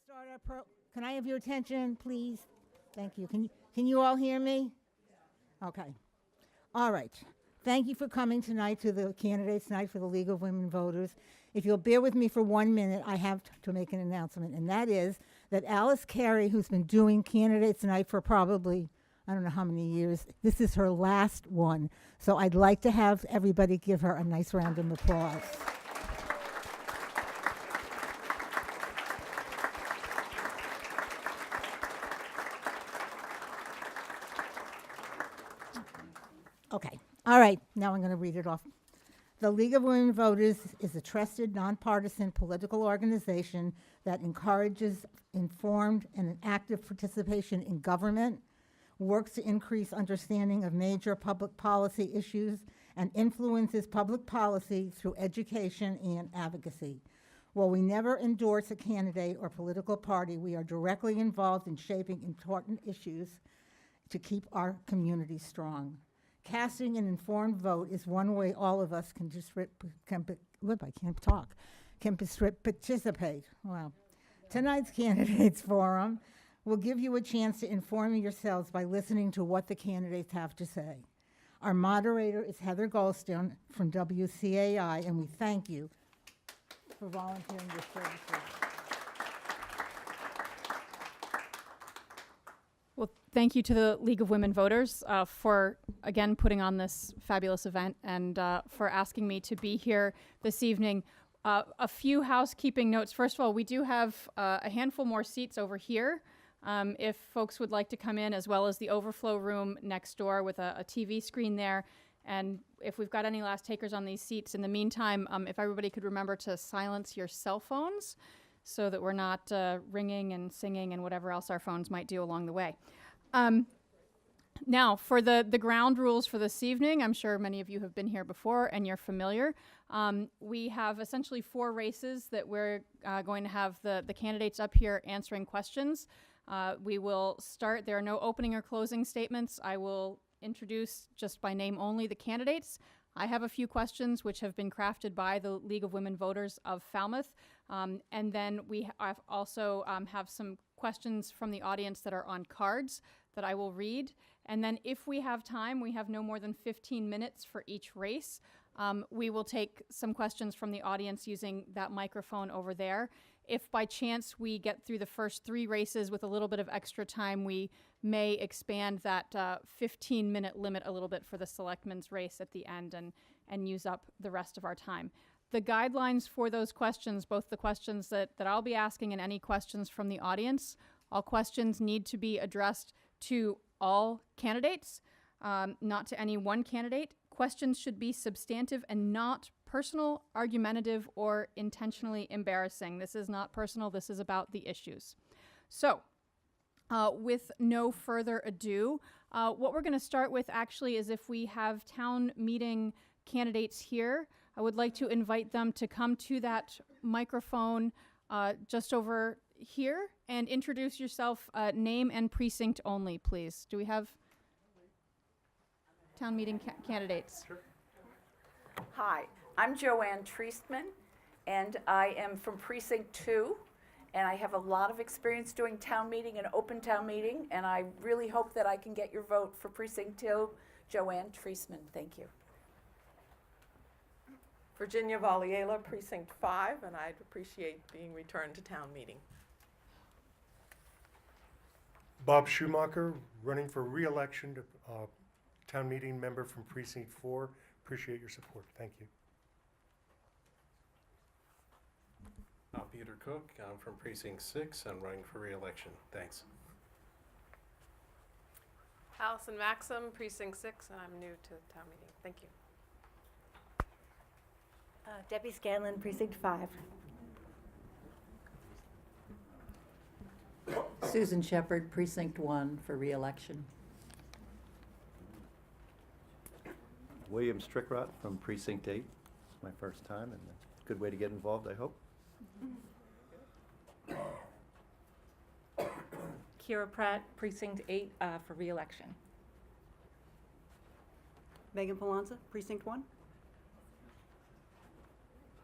start our Can I have your attention, please? Thank you. Can you all hear me? Okay. All right. Thank you for coming tonight to the Candidates Night for the League of Women Voters. If you'll bear with me for 1 minute, I have to make an announcement, and that is that Alice Carey, who's been doing Candidates Night for probably, I don't know how many years, this is her last one. So I'd like to have everybody give her a nice round of applause. Okay. All right. Now I'm going to read it off. The League of Women Voters is a trusted, nonpartisan political organization that encourages informed and active participation in government, works to increase understanding of major public policy issues, and influences public policy through education and advocacy. While we never endorse a candidate or political party, we are directly involved in shaping important issues to keep our community strong. Casting an informed vote is one way all of us can participate. Wow. Tonight's Candidates Forum will give you a chance to inform yourselves by listening to what the candidates have to say. Our moderator is Heather Goldstone from WCAI, and we thank you for volunteering your services. Well, thank you to the League of Women Voters for, again, putting on this fabulous event and for asking me to be here this evening. A few housekeeping notes. First of all, we do have a handful more seats over here if folks would like to come in, as well as the overflow room next door with a TV screen there. And if we've got any last takers on these seats, in the meantime, if everybody could remember to silence your cell phones, so that we're not ringing and singing and whatever else our phones might do along the way. Now, for the ground rules for this evening, I'm sure many of you have been here before and you're familiar. We have essentially 4 races that we're going to have the candidates up here answering questions. We will start, there are no opening or closing statements. I will introduce just by name only the candidates. I have a few questions which have been crafted by the League of Women Voters of Falmouth. And then we also have some questions from the audience that are on cards that I will read. And then if we have time, we have no more than 15 minutes for each race. We will take some questions from the audience using that microphone over there. If by chance we get through the first 3 races with a little bit of extra time, we may expand that 15-minute limit a little bit for the selectmen's race at the end and use up the rest of our time. The guidelines for those questions, both the questions that I'll be asking and any questions from the audience, all questions need to be addressed to all candidates, not to any one candidate. Questions should be substantive and not personal, argumentative, or intentionally embarrassing. This is not personal, this is about the issues. So, with no further ado, what we're going to start with actually is if we have town meeting candidates here, I would like to invite them to come to that microphone just over here and introduce yourself, name and precinct only, please. Do we have town meeting candidates? Sure. Hi, I'm Joanne Treistman, and I am from Precinct 2, and I have a lot of experience doing town meeting and open town meeting, and I really hope that I can get your vote for Precinct 2. Joanne Treistman, thank you. Virginia Valiela, Precinct 5, and I'd appreciate being returned to town meeting. Bob Schumacher, running for re-election to town meeting member from Precinct 4. Appreciate your support. Thank you. Peter Cook, I'm from Precinct 6. I'm running for re-election. Thanks. Allison Maxim, Precinct 6, and I'm new to town meeting. Thank you. Debbie Scanlon, Precinct 5. Susan Shepherd, Precinct 1 for re-election. William Strickrott from Precinct 8. It's my first time and a good way to get involved, I hope. Kira Pratt, Precinct 8 for re-election. Megan Palanza, Precinct 1.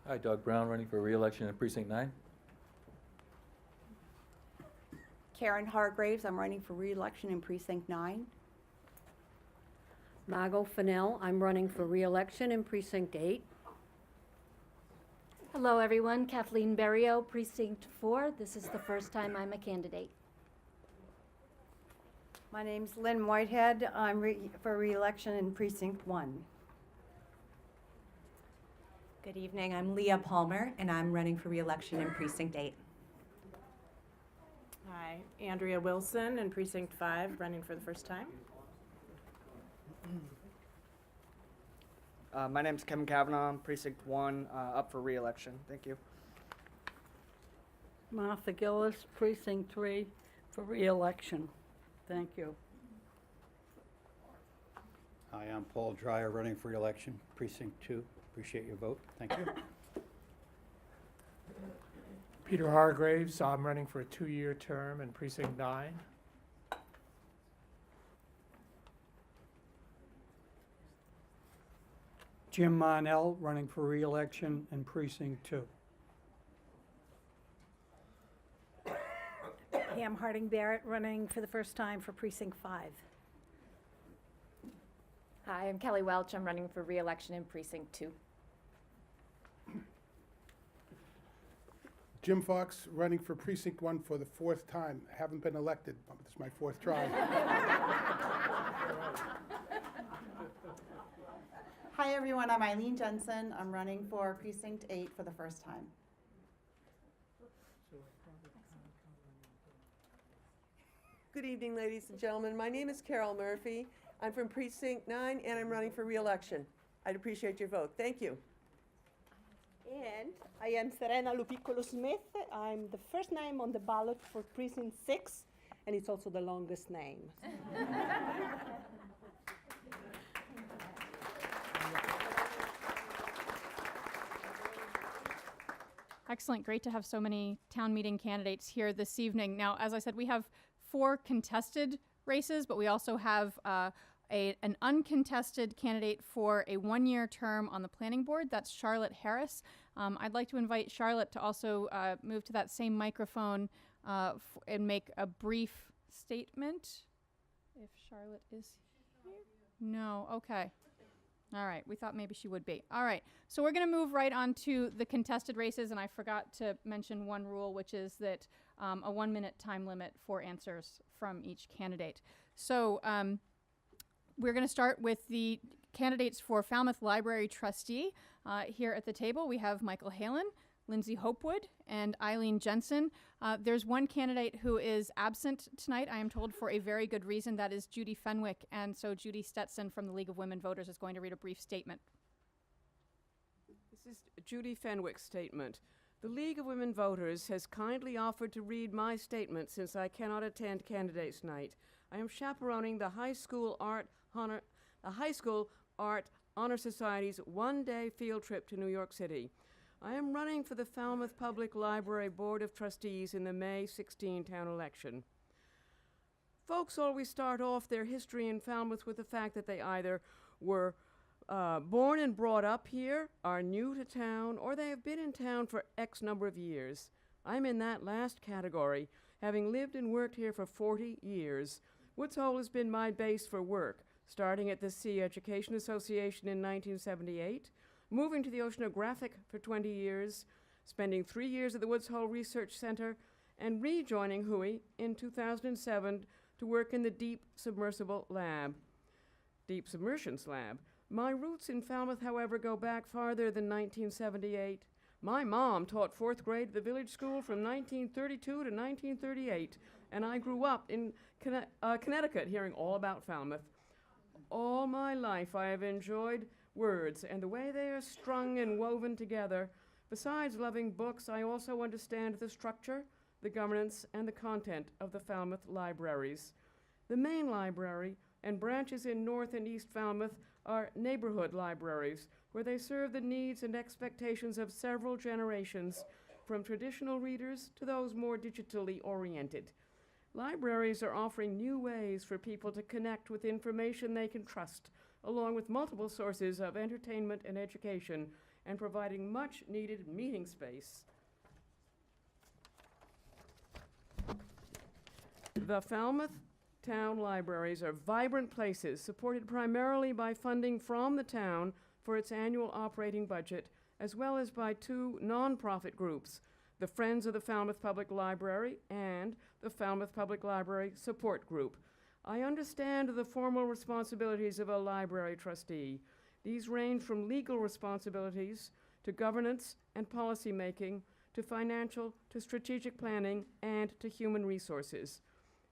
Hi, Doug Brown, running for re-election in Precinct 9. Karen Hargraves. I'm running for re-election in Precinct 9. Margot Fennell. I'm running for re-election in Precinct 8. Hello, everyone. Kathleen Berrio, Precinct 4. This is the first time I'm a candidate. My name's Lynn Whitehead. I'm for re-election in Precinct 1. Good evening. I'm Leah Palmer, and I'm running for re-election in Precinct 8. Hi, Andrea Wilson in Precinct 5, running for the first time. My name's Kevin Kavanaugh, I'm Precinct 1, up for re-election. Thank you. Martha Gillis, Precinct 3, for re-election. Thank you. Hi, I'm Paul Dreyer, running for re-election, Precinct 2. Appreciate your vote. Thank you. Peter Hargraves, I'm running for a 2-year term in Precinct 9. Jim Monell, running for re-election in Precinct 2. Pam Harding Barrett, running for the first time for Precinct 5. Hi, I'm Kelly Welch. I'm running for re-election in Precinct 2. Jim Fox, running for Precinct 1 for the 4th time. Haven't been elected. This is my 4th try. Hi, everyone. I'm Eileen Jensen. I'm running for Precinct 8 for the first time. Good evening, ladies and gentlemen. My name is Carol Murphy. I'm from Precinct 9, and I'm running for re-election. I'd appreciate your vote. Thank you. And I am Serena Lupiccolo Smith. I'm the first name on the ballot for Precinct 6, and it's also the longest name. Excellent. Great to have so many town meeting candidates here this evening. Now, as I said, we have 4 contested races, but we also have an uncontested candidate for a 1-year term on the planning board. That's Charlotte Harris. I'd like to invite Charlotte to also move to that same microphone and make a brief statement. If Charlotte is here? No, okay. All right, we thought maybe she would be. All right, so we're going to move right on to the contested races, and I forgot to mention one rule, which is that a 1-minute time limit for answers from each candidate. So we're going to start with the candidates for Falmouth Library Trustee. Here at the table, we have Michael Halen, Lindsay Hopewood, and Eileen Jensen. There's one candidate who is absent tonight, I am told, for a very good reason. That is Judy Fenwick. And so Judy Stetson from the League of Women Voters is going to read a brief statement. This is Judy Fenwick's statement. The League of Women Voters has kindly offered to read my statement since I cannot attend candidates night. I am chaperoning the High School Art Honor Society's 1-day field trip to New York City. I am running for the Falmouth Public Library Board of Trustees in the May 16 town election. Folks always start off their history in Falmouth with the fact that they either were born and brought up here, are new to town, or they have been in town for X number of years. I'm in that last category, having lived and worked here for 40 years. Woods Hole has been my base for work, starting at the Sea Education Association in 1978, moving to the Oceanographic for 20 years, spending 3 years at the Woods Hole Research Center, and rejoining Hui in 2007 to work in the Deep Submersions Lab. My roots in Falmouth, however, go back farther than 1978. My mom taught 4th grade at the village school from 1932 to 1938, and I grew up in Connecticut hearing all about Falmouth. All my life I have enjoyed words and the way they are strung and woven together. Besides loving books, I also understand the structure, the governance, and the content of the Falmouth libraries. The main library and branches in North and East Falmouth are neighborhood libraries, where they serve the needs and expectations of several generations, from traditional readers to those more digitally oriented. Libraries are offering new ways for people to connect with information they can trust, along with multiple sources of entertainment and education, and providing much needed meeting space. The Falmouth town libraries are vibrant places supported primarily by funding from the town for its annual operating budget, as well as by two nonprofit groups, the Friends of the Falmouth Public Library and the Falmouth Public Library Support Group. I understand the formal responsibilities of a library trustee. These range from legal responsibilities to governance and policy making, to financial, to strategic planning, and to human resources.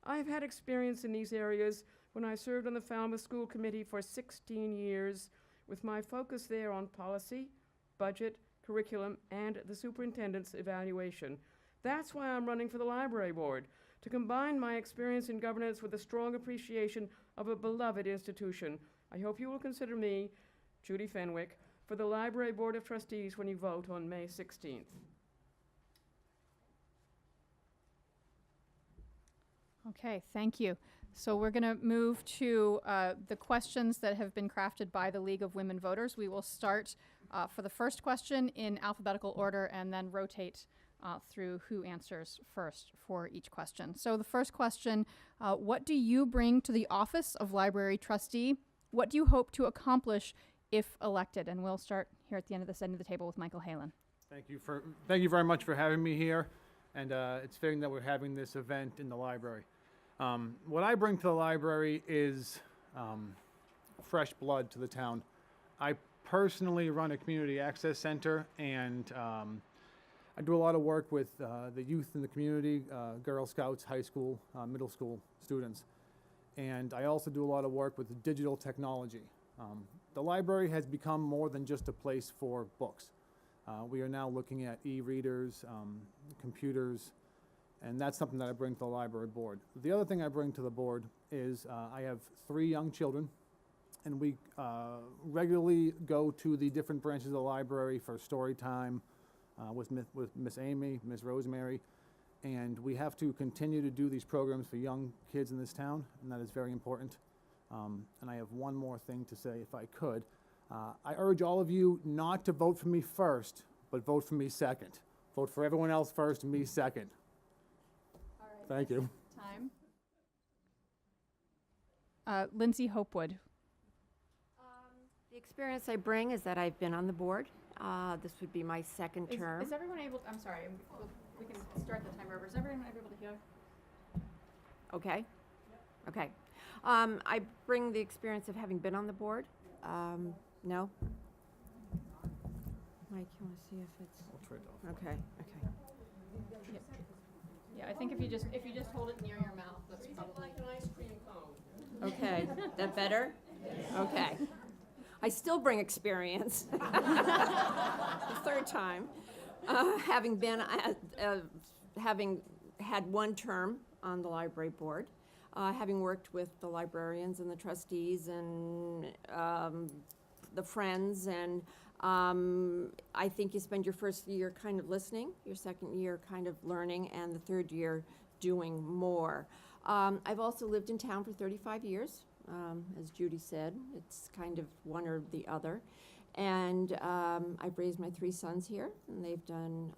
I've had experience in these areas when I served on the Falmouth School Committee for 16 years, with my focus there on policy, budget, curriculum, and the superintendent's evaluation. That's why I'm running for the library board, to combine my experience in governance with a strong appreciation of a beloved institution. I hope you will consider me, Judy Fenwick, for the Library Board of Trustees when you vote on May 16th. Okay, thank you. So we're going to move to the questions that have been crafted by the League of Women Voters. We will start for the first question in alphabetical order and then rotate through who answers first for each question. So the first question, what do you bring to the office of library trustee? What do you hope to accomplish if elected? And we'll start here at the end of the table with Michael Halen. Thank you very much for having me here, and it's fitting that we're having this event in the library. What I bring to the library is fresh blood to the town. I personally run a community access center, and I do a lot of work with the youth in the community, Girl Scouts, high school, middle school students. And I also do a lot of work with digital technology. The library has become more than just a place for books. We are now looking at e-readers, computers, and that's something that I bring to the library board. The other thing I bring to the board is I have 3 young children, and we regularly go to the different branches of the library for story time with Miss Amy, Miss Rosemary, and we have to continue to do these programs for young kids in this town, and that is very important. And I have one more thing to say, if I could. I urge all of you not to vote for me first, but vote for me second. Vote for everyone else first and me second. All right. Thank you. Time. Lindsay Hopewood. The experience I bring is that I've been on the board. This would be my second term. Is everyone able, I'm sorry, we can start the timer over. Is everyone able to hear? Okay. Okay. I bring the experience of having been on the board. No? Mike, you want to see if it's... I'll trade off. Okay, okay. Yeah, I think if you just hold it near your mouth, that's probably like an ice cream cone. Okay, that better? Okay. I still bring experience. The third time. Having been, having had one term on the library board, having worked with the librarians and the trustees and the friends, and I think you spend your first year kind of listening, your second year kind of learning, and the third year doing more. I've also lived in town for 35 years. As Judy said, it's kind of one or the other. And I've raised my 3 sons here, and they've gone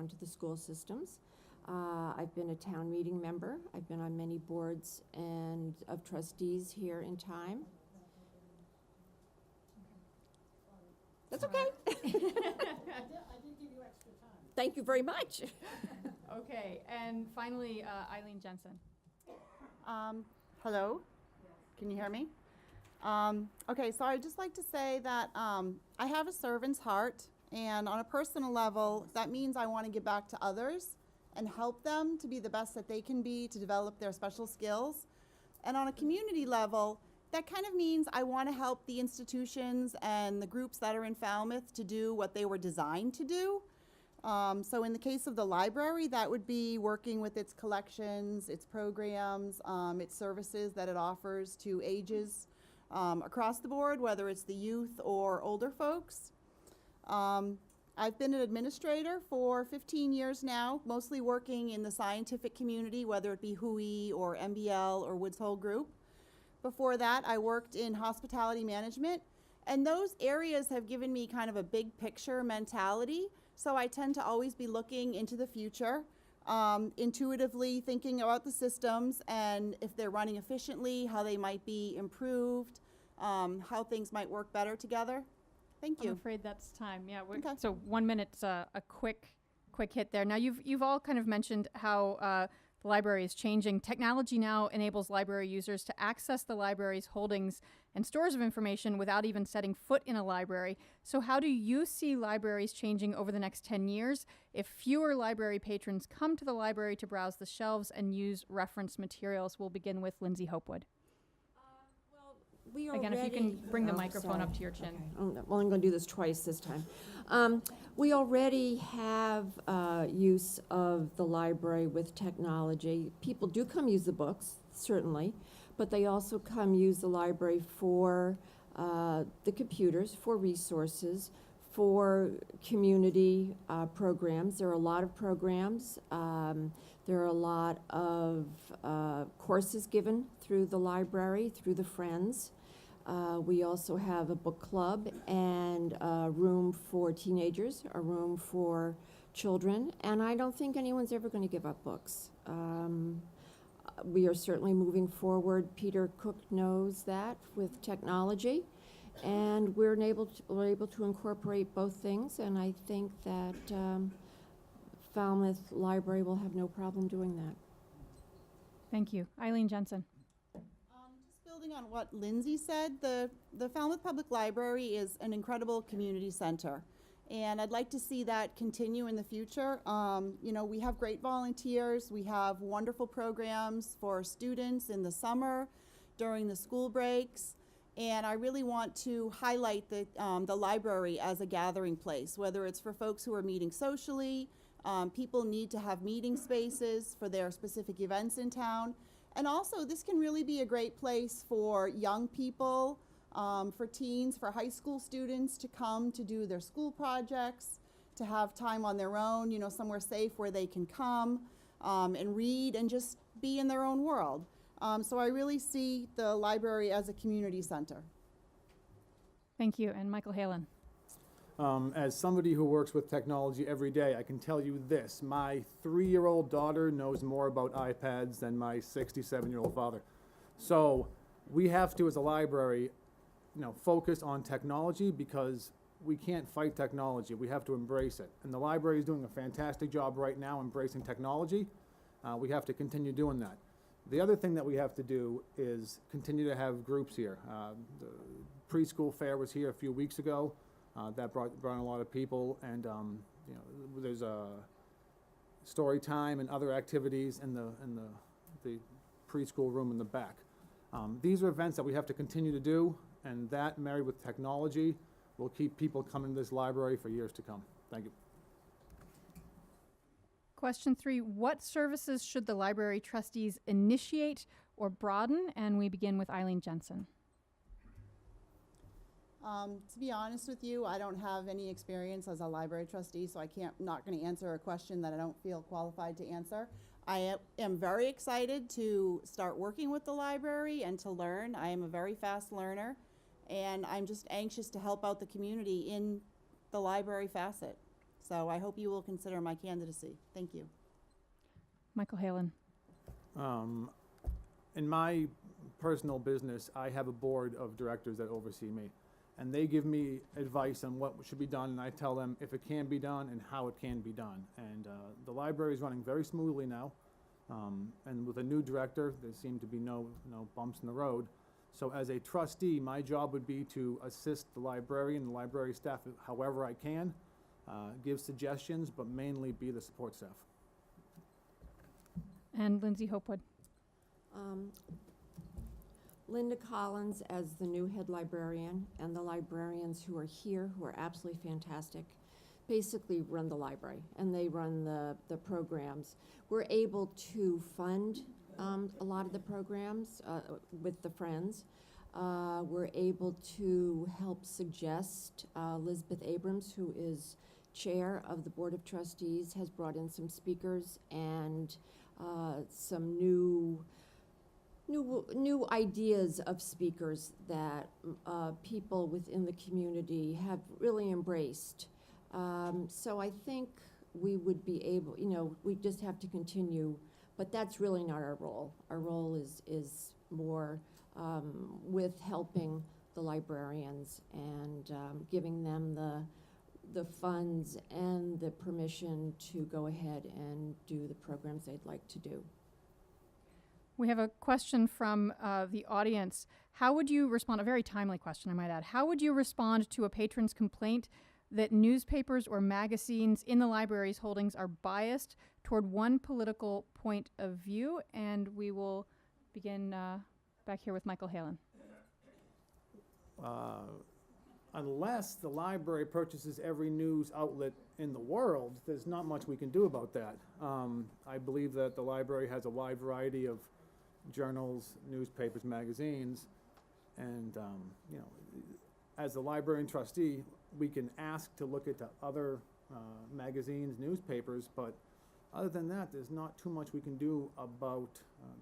to the school systems. I've been a town meeting member. I've been on many boards and of trustees here in time. That's okay. I did give you extra time. Thank you very much. Okay, and finally, Eileen Jensen. Hello? Can you hear me? Okay, so I'd just like to say that I have a servant's heart, and on a personal level, that means I want to give back to others and help them to be the best that they can be, to develop their special skills. And on a community level, that kind of means I want to help the institutions and the groups that are in Falmouth to do what they were designed to do. So in the case of the library, that would be working with its collections, its programs, its services that it offers to ages across the board, whether it's the youth or older folks. I've been an administrator for 15 years now, mostly working in the scientific community, whether it be WHOI or MBL or Woods Hole Group. Before that, I worked in hospitality management, and those areas have given me kind of a big picture mentality, so I tend to always be looking into the future intuitively thinking about the systems and if they're running efficiently, how they might be improved, how things might work better together. Thank you. I'm afraid that's time. Yeah. Okay. So 1 minute's a quick hit there. Now you've all kind of mentioned how the library is changing. Technology now enables library users to access the library's holdings and stores of information without even setting foot in a library. So how do you see libraries changing over the next 10 years if fewer library patrons come to the library to browse the shelves and use reference materials? We'll begin with Lindsay Hopewood. We Again, if you can bring the microphone up to your chin. Okay. Well, I'm going to do this twice this time. We already have use of the library with technology. People do come use the books, certainly, but they also come use the library for the computers, for resources, for community programs. There are a lot of programs. There are a lot of courses given through the library, through the Friends. We also have a book club and a room for teenagers, a room for children, and I don't think anyone's ever going to give up books. We are certainly moving forward. Peter Cook knows that with technology, and we're able to incorporate both things, and I think that Falmouth Library will have no problem doing that. Thank you. Eileen Jensen. Just building on what Lindsay said, the Falmouth Public Library is an incredible community center. And I'd like to see that continue in the future. You know, we have great volunteers. We have wonderful programs for students in the summer, during the school breaks. And I really want to highlight the library as a gathering place, whether it's for folks who are meeting socially. People need to have meeting spaces for their specific events in town. And also, this can really be a great place for young people, for teens, for high school students to come to do their school projects, to have time on their own, you know, somewhere safe where they can come and read and just be in their own world. So I really see the library as a community center. Thank you. And Michael Halen. As somebody who works with technology every day, I can tell you this. My 3-year-old daughter knows more about iPads than my 67-year-old father. So we have to, as a library, focus on technology because we can't fight technology. We have to embrace it. And the library is doing a fantastic job right now embracing technology. We have to continue doing that. The other thing that we have to do is continue to have groups here. The preschool fair was here a few weeks ago. That brought in a lot of people, and there's a story time and other activities in the preschool room in the back. These are events that we have to continue to do, and that, married with technology, will keep people coming to this library for years to come. Thank you. Question 3, what services should the library trustees initiate or broaden? And we begin with Eileen Jensen. To be honest with you, I don't have any experience as a library trustee, so I'm not going to answer a question that I don't feel qualified to answer. I am very excited to start working with the library and to learn. I am a very fast learner, and I'm just anxious to help out the community in the library facet. So I hope you will consider my candidacy. Thank you. Michael Halen. In my personal business, I have a board of directors that oversee me. And they give me advice on what should be done, and I tell them if it can be done and how it can be done. And the library is running very smoothly now. And with a new director, there seem to be no bumps in the road. So as a trustee, my job would be to assist the librarian and the library staff however I can, give suggestions, but mainly be the support staff. And Lindsay Hopewood. Linda Collins as the new head librarian, and the librarians who are here, who are absolutely fantastic, basically run the library, and they run the programs. We're able to fund a lot of the programs with the Friends. We're able to help suggest. Elizabeth Abrams, who is chair of the Board of Trustees, has brought in some speakers and some new ideas of speakers that people within the community have really embraced. So I think we would be able, we just have to continue, but that's really not our role. Our role is more with helping the librarians and giving them the funds and the permission to go ahead and do the programs they'd like to do. We have a question from the audience. How would you respond, a very timely question I might add, how would you respond to a patron's complaint that newspapers or magazines in the library's holdings are biased toward one political point of view? And we will begin back here with Michael Halen. Unless the library purchases every news outlet in the world, there's not much we can do about that. I believe that the library has a wide variety of journals, newspapers, magazines, and as the librarian trustee, we can ask to look into other magazines, newspapers, but other than that, there's not too much we can do about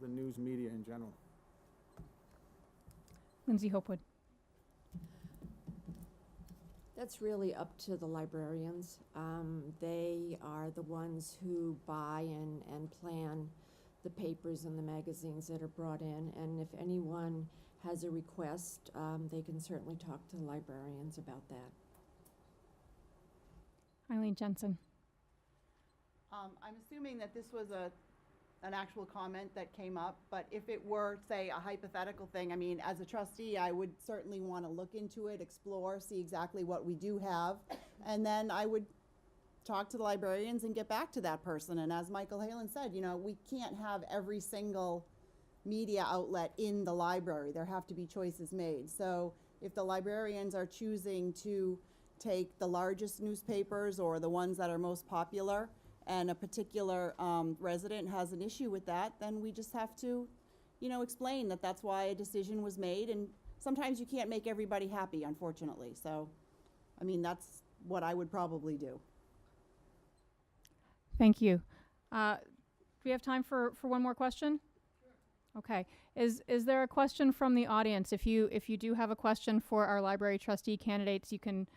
the news media in general. Lindsay Hopewood. That's really up to the librarians. They are the ones who buy and plan the papers and the magazines that are brought in, and if anyone has a request, they can certainly talk to the librarians about that. Eileen Jensen. I'm assuming that this was an actual comment that came up, but if it were, say, a hypothetical thing, I mean, as a trustee, I would certainly want to look into it, explore, see exactly what we do have, and then I would talk to the librarians and get back to that person. And as Michael Halen said, we can't have every single media outlet in the library. There have to be choices made. So if the librarians are choosing to take the largest newspapers or the ones that are most popular, and a particular resident has an issue with that, then we just have to, explain that that's why a decision was made. And sometimes you can't make everybody happy, unfortunately. So, I mean, that's what I would probably do. Thank you. Do we have time for one more question? Sure. Okay. Is there a question from the audience? If you do have a question for our library trustee candidates, you can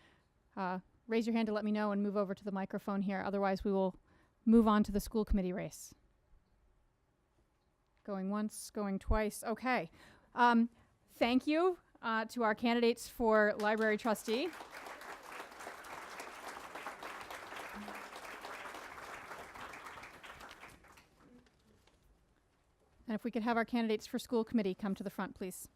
raise your hand to let me know and move over to the microphone here. Otherwise, we will move on to the school committee race. Going once, going twice. Okay. Thank you to our candidates for library trustee. And if we could have our candidates for school committee come to the front, please.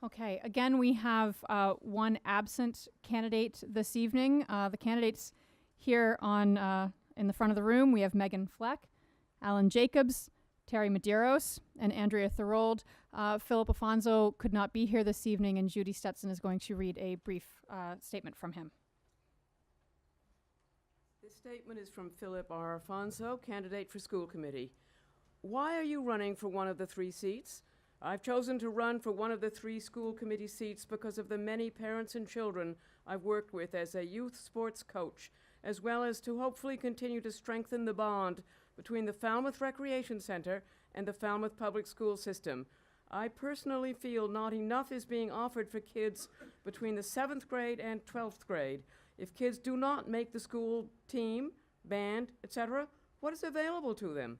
Okay, again, we have one absent candidate this evening. The candidates here in the front of the room, we have Megan Fleck, Alan Jacobs, Terry Medeiros, and Andrea Thorold. Philip Afonso could not be here this evening, and Judy Stetson is going to read a brief statement from him. This statement is from Philip R. Afonso, candidate for school committee. Why are you running for one of the 3 seats? I've chosen to run for one of the 3 school committee seats because of the many parents and children I've worked with as a youth sports coach, as well as to hopefully continue to strengthen the bond between the Falmouth Recreation Center and the Falmouth Public School System. I personally feel not enough is being offered for kids between the 7th grade and 12th grade. If kids do not make the school team, band, etc., what is available to them?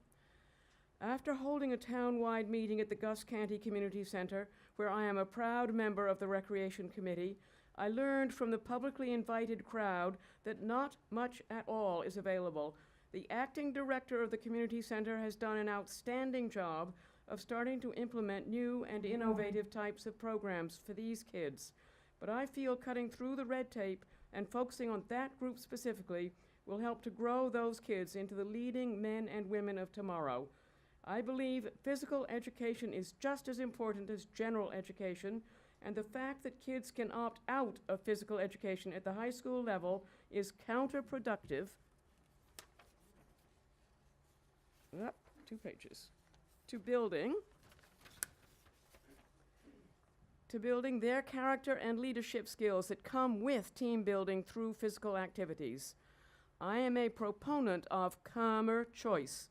After holding a town-wide meeting at the Gus Canty Community Center, where I am a proud member of the Recreation Committee, I learned from the publicly invited crowd that not much at all is available. The acting director of the community center has done an outstanding job of starting to implement new and innovative types of programs for these kids. But I feel cutting through the red tape and focusing on that group specifically will help to grow those kids into the leading men and women of tomorrow. I believe physical education is just as important as general education, and the fact that kids can opt out of physical education at the high school level is counterproductive. 2 pages. To building their character and leadership skills that come with team building through physical activities. I am a proponent of calmer choice,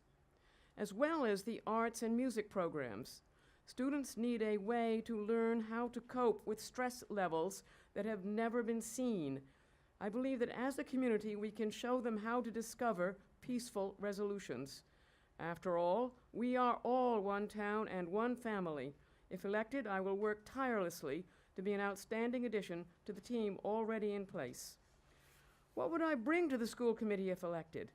as well as the arts and music programs. Students need a way to learn how to cope with stress levels that have never been seen. I believe that as a community, we can show them how to discover peaceful resolutions. After all, we are all one town and one family. If elected, I will work tirelessly to be an outstanding addition to the team already in place. What would I bring to the school committee if elected?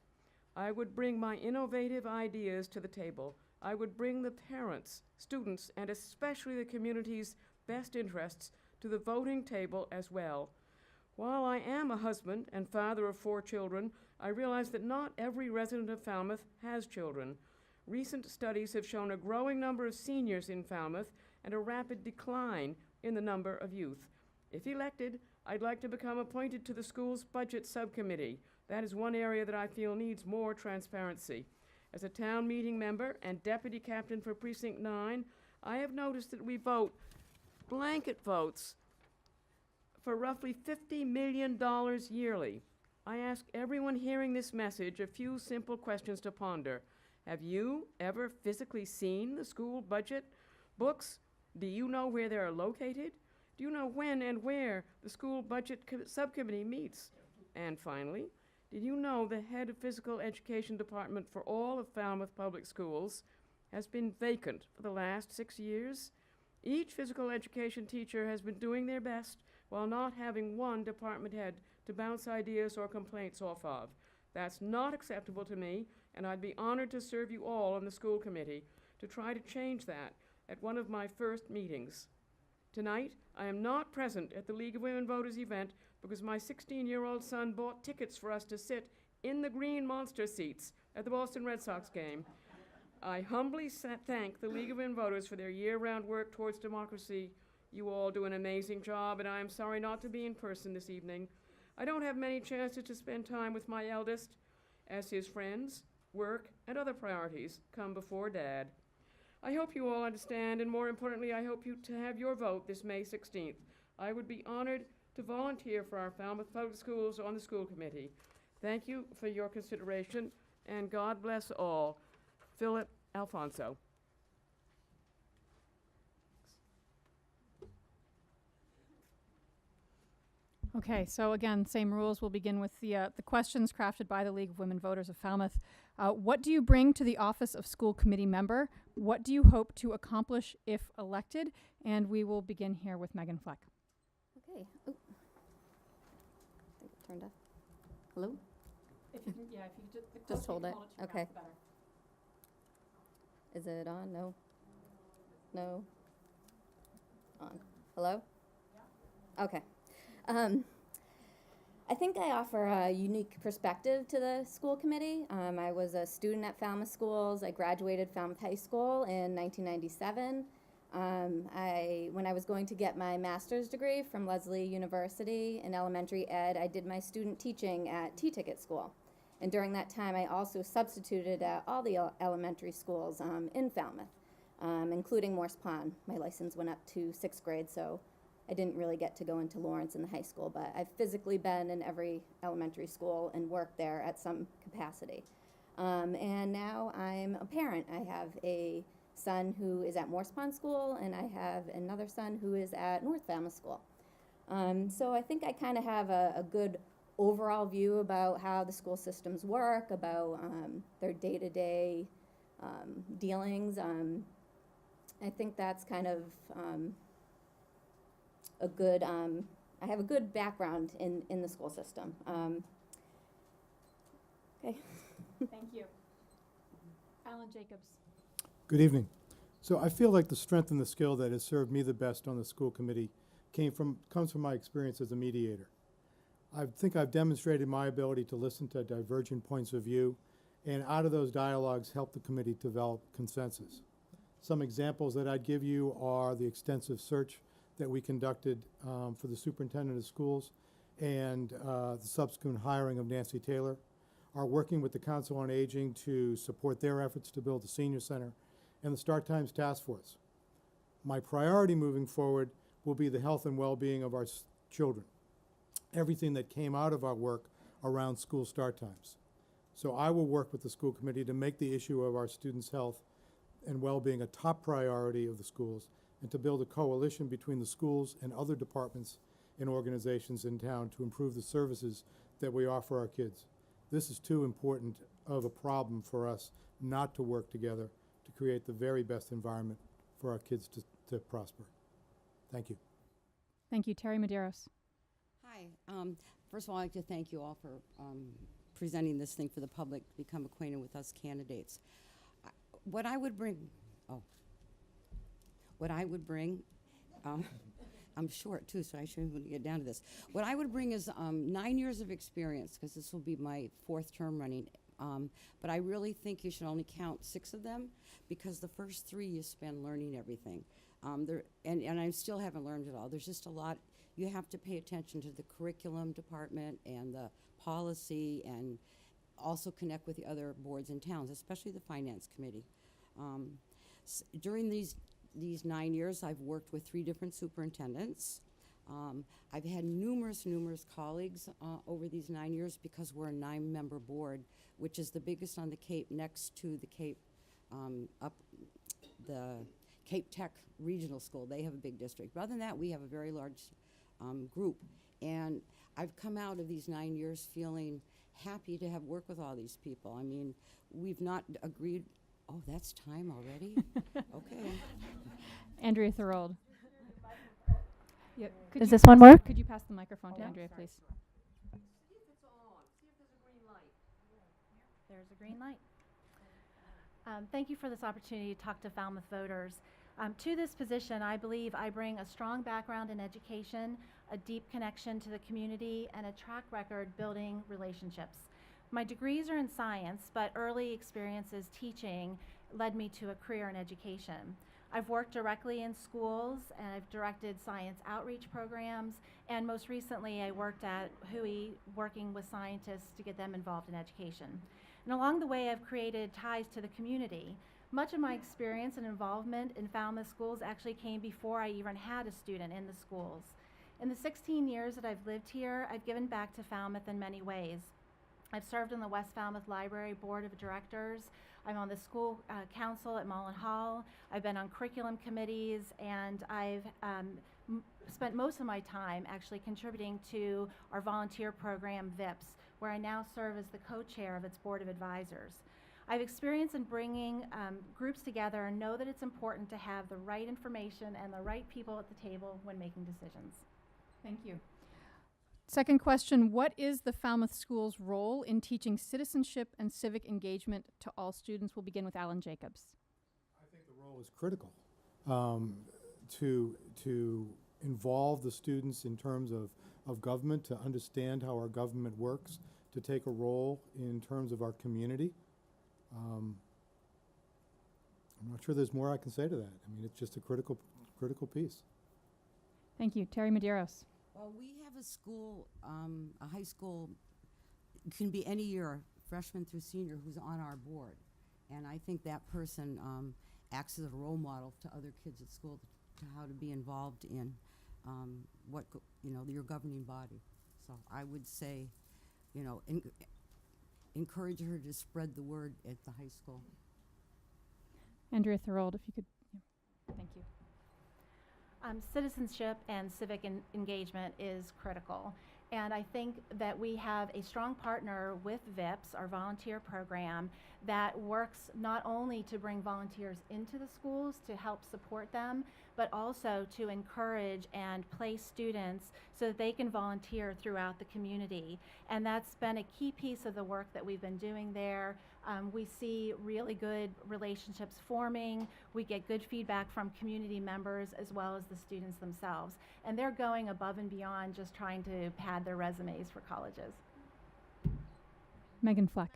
I would bring my innovative ideas to the table. I would bring the parents, students, and especially the community's best interests to the voting table as well. While I am a husband and father of 4 children, I realize that not every resident of Falmouth has children. Recent studies have shown a growing number of seniors in Falmouth and a rapid decline in the number of youth. If elected, I'd like to become appointed to the school's budget subcommittee. That is one area that I feel needs more transparency. As a town meeting member and deputy captain for Precinct 9, I have noticed that we vote blanket votes for roughly $50 million yearly. I ask everyone hearing this message a few simple questions to ponder. Have you ever physically seen the school budget books? Do you know where they are located? Do you know when and where the school budget subcommittee meets? And finally, did you know the head of physical education department for all of Falmouth Public Schools has been vacant for the last 6 years? Each physical education teacher has been doing their best while not having one department head to bounce ideas or complaints off of. That's not acceptable to me, and I'd be honored to serve you all on the school committee to try to change that at one of my first meetings. Tonight, I am not present at the League of Women Voters event because my 16-year-old son bought tickets for us to sit in the green monster seats at the Boston Red Sox game. I humbly thank the League of Women Voters for their year-round work towards democracy. You all do an amazing job, and I am sorry not to be in person this evening. I don't have many chances to spend time with my eldest, as his friends, work, and other priorities come before Dad. I hope you all understand, and more importantly, I hope you to have your vote this May 16th. I would be honored to volunteer for our Falmouth Public Schools on the school committee. Thank you for your consideration, and God bless all. Philip Alfonso. Okay, so again, same rules. We'll begin with the questions crafted by the League of Women Voters of Falmouth. What do you bring to the office of school committee member? What do you hope to accomplish if elected? And we will begin here with Megan Fleck. Okay. Oh. I think it turned off. Hello? If you can, yeah, if you just hold it. Okay. Is it on? No. No. On. Hello? Yeah. Okay. I think I offer a unique perspective to the school committee. I was a student at Falmouth Schools. I graduated Falmouth High School in 1997. When I was going to get my master's degree from Lesley University in elementary ed, I did my student teaching at T-Ticket School. And during that time, I also substituted at all the elementary schools in Falmouth, including Morse Pond. My license went up to 6th grade, so I didn't really get to go into Lawrence in the high school, but I've physically been in every elementary school and worked there at some capacity. And now I'm a parent. I have a son who is at Morse Pond School, and I have another son who is at North Falmouth School. So I think I kind of have a good overall view about how the school systems work, about their day-to-day dealings. I think that's kind of a good, I have a good background in the school system. Okay. Thank you. Alan Jacobs. Good evening. So I feel like the strength and the skill that has served me the best on the school committee comes from my experience as a mediator. I think I've demonstrated my ability to listen to divergent points of view, and out of those dialogues help the committee develop consensus. Some examples that I'd give you are the extensive search that we conducted for the superintendent of schools and the subsequent hiring of Nancy Taylor, are working with the Council on Aging to support their efforts to build the senior center, and the Start Times Task Force. My priority moving forward will be the health and well-being of our children. Everything that came out of our work around school start times. So I will work with the school committee to make the issue of our students' health and well-being a top priority of the schools, and to build a coalition between the schools and other departments and organizations in town to improve the services that we offer our kids. This is too important of a problem for us not to work together to create the very best environment for our kids to prosper. Thank you. Thank you. Terry Medeiros. Hi. First of all, I'd like to thank you all for presenting this thing for the public to become acquainted with us candidates. What I would bring, I'm short too, so I shouldn't even get down to this. What I would bring is 9 years of experience, because this will be my 4th term running. But I really think you should only count 6 of them, because the first 3 you spend learning everything. And I still haven't learned it all. There's just a lot. You have to pay attention to the curriculum department and the policy, and also connect with the other boards and towns, especially the finance committee. During these 9 years, I've worked with 3 different superintendents. I've had numerous colleagues over these 9 years, because we're a 9-member board, which is the biggest on the Cape, next to the Cape, up the Cape Tech Regional School. They have a big district. But other than that, we have a very large group. And I've come out of these 9 years feeling happy to have worked with all these people. I mean, we've not agreed. Oh, that's time already? Okay. Andrea Thorold. Yeah, Does this one work? Could you pass the microphone to Andrea, please? There's a green light. Thank you for this opportunity to talk to Falmouth voters. To this position, I believe I bring a strong background in education, a deep connection to the community, and a track record building relationships. My degrees are in science, but early experiences teaching led me to a career in education. I've worked directly in schools, and I've directed science outreach programs, and most recently I worked at WHOI working with scientists to get them involved in education. And along the way, I've created ties to the community. Much of my experience and involvement in Falmouth schools actually came before I even had a student in the schools. In the 16 years that I've lived here, I've given back to Falmouth in many ways. I've served on the West Falmouth Library Board of Directors. I'm on the school council at Mullen Hall. I've been on curriculum committees, and I've spent most of my time actually contributing to our volunteer program, VIPS, where I now serve as the co-chair of its board of advisors. I've experience in bringing groups together and know that it's important to have the right information and the right people at the table when making decisions. Thank you. Second question, what is the Falmouth School's role in teaching citizenship and civic engagement to all students? We'll begin with Alan Jacobs. I think the role is critical to involve the students in terms of government, to understand how our government works, to take a role in terms of our community. I'm not sure there's more I can say to that. I mean, it's just a critical piece. Thank you. Terry Medeiros. Well, we have a school, a high school, it can be any year, freshman through senior, who's on our board. And I think that person acts as a role model to other kids at school to how to be involved in your governing body. So I would say, encourage her to spread the word at the high school. Andrea Thorold, if you could. Yeah. Thank you. Citizenship and civic engagement is critical. And I think that we have a strong partner with VIPS, our volunteer program, that works not only to bring volunteers into the schools to help support them, but also to encourage and place students so that they can volunteer throughout the community. And that's been a key piece of the work that we've been doing there. We see really good relationships forming. We get good feedback from community members as well as the students themselves. And they're going above and beyond just trying to pad their resumes for colleges. Megan Fleck.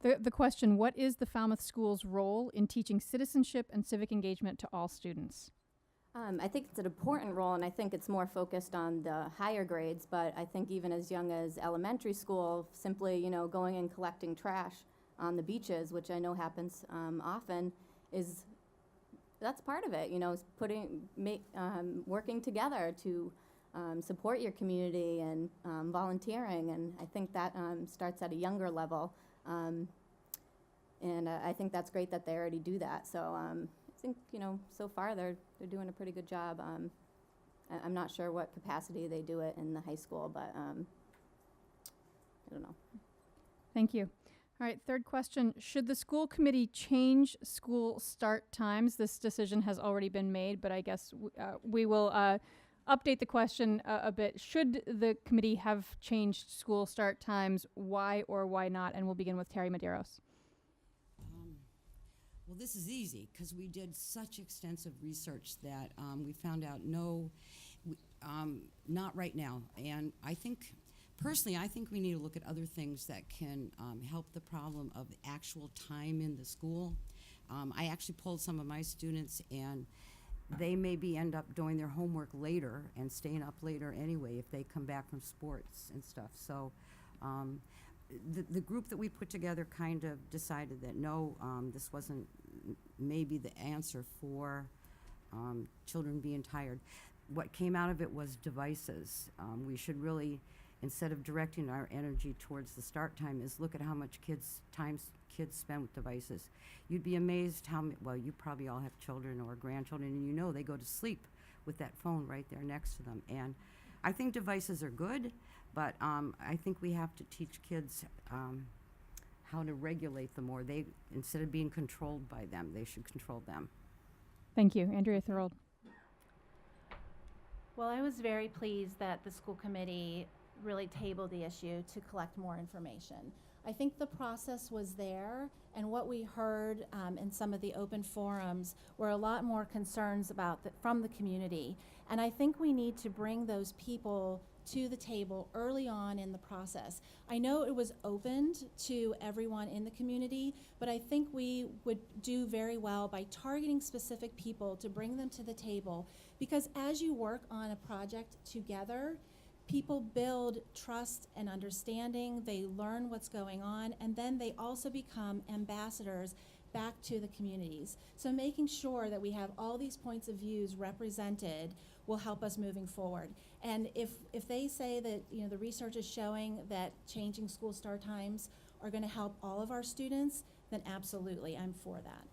The question, what is the Falmouth School's role in teaching citizenship and civic engagement to all students? I think it's an important role, and I think it's more focused on the higher grades, but I think even as young as elementary school, simply, going and collecting trash on the beaches, which I know happens often, that's part of it, is working together to support your community and volunteering, and I think that starts at a younger level, and I think that's great that they already do that. So I think so far they're doing a pretty good job. I'm not sure what capacity they do it in the high school, but I don't know. Thank you. All right, third question. Should the school committee change school start times? This decision has already been made, but I guess we will update the question a bit. Should the committee have changed school start times? Why or why not? And we'll begin with Terry Medeiros. Well, this is easy because we did such extensive research that we found out not right now. And personally, I think we need to look at other things that can help the problem of actual time in the school. I actually polled some of my students, and they maybe end up doing their homework later and staying up later anyway if they come back from sports and stuff. So the group that we put together kind of decided that no, this wasn't maybe the answer for children being tired. What came out of it was devices. We should really, instead of directing our energy towards the start time, is look at how much kids spend with devices. You'd be amazed well, you probably all have children or grandchildren, and they go to sleep with that phone right there next to them. And I think devices are good, but I think we have to teach kids how to regulate them more. Instead of being controlled by them, they should control them. Thank you. Andrea Thorold. Well, I was very pleased that the school committee really tabled the issue to collect more information. I think the process was there, and what we heard in some of the open forums were a lot more concerns from the community. And I think we need to bring those people to the table early on in the process. I know it was opened to everyone in the community, but I think we would do very well by targeting specific people to bring them to the table, because as you work on a project together, people build trust and understanding, they learn what's going on, and then they also become ambassadors back to the communities. So making sure that we have all these points of views represented will help us moving forward. And if they say that the research is showing that changing school start times are going to help all of our students, then absolutely, I'm for that.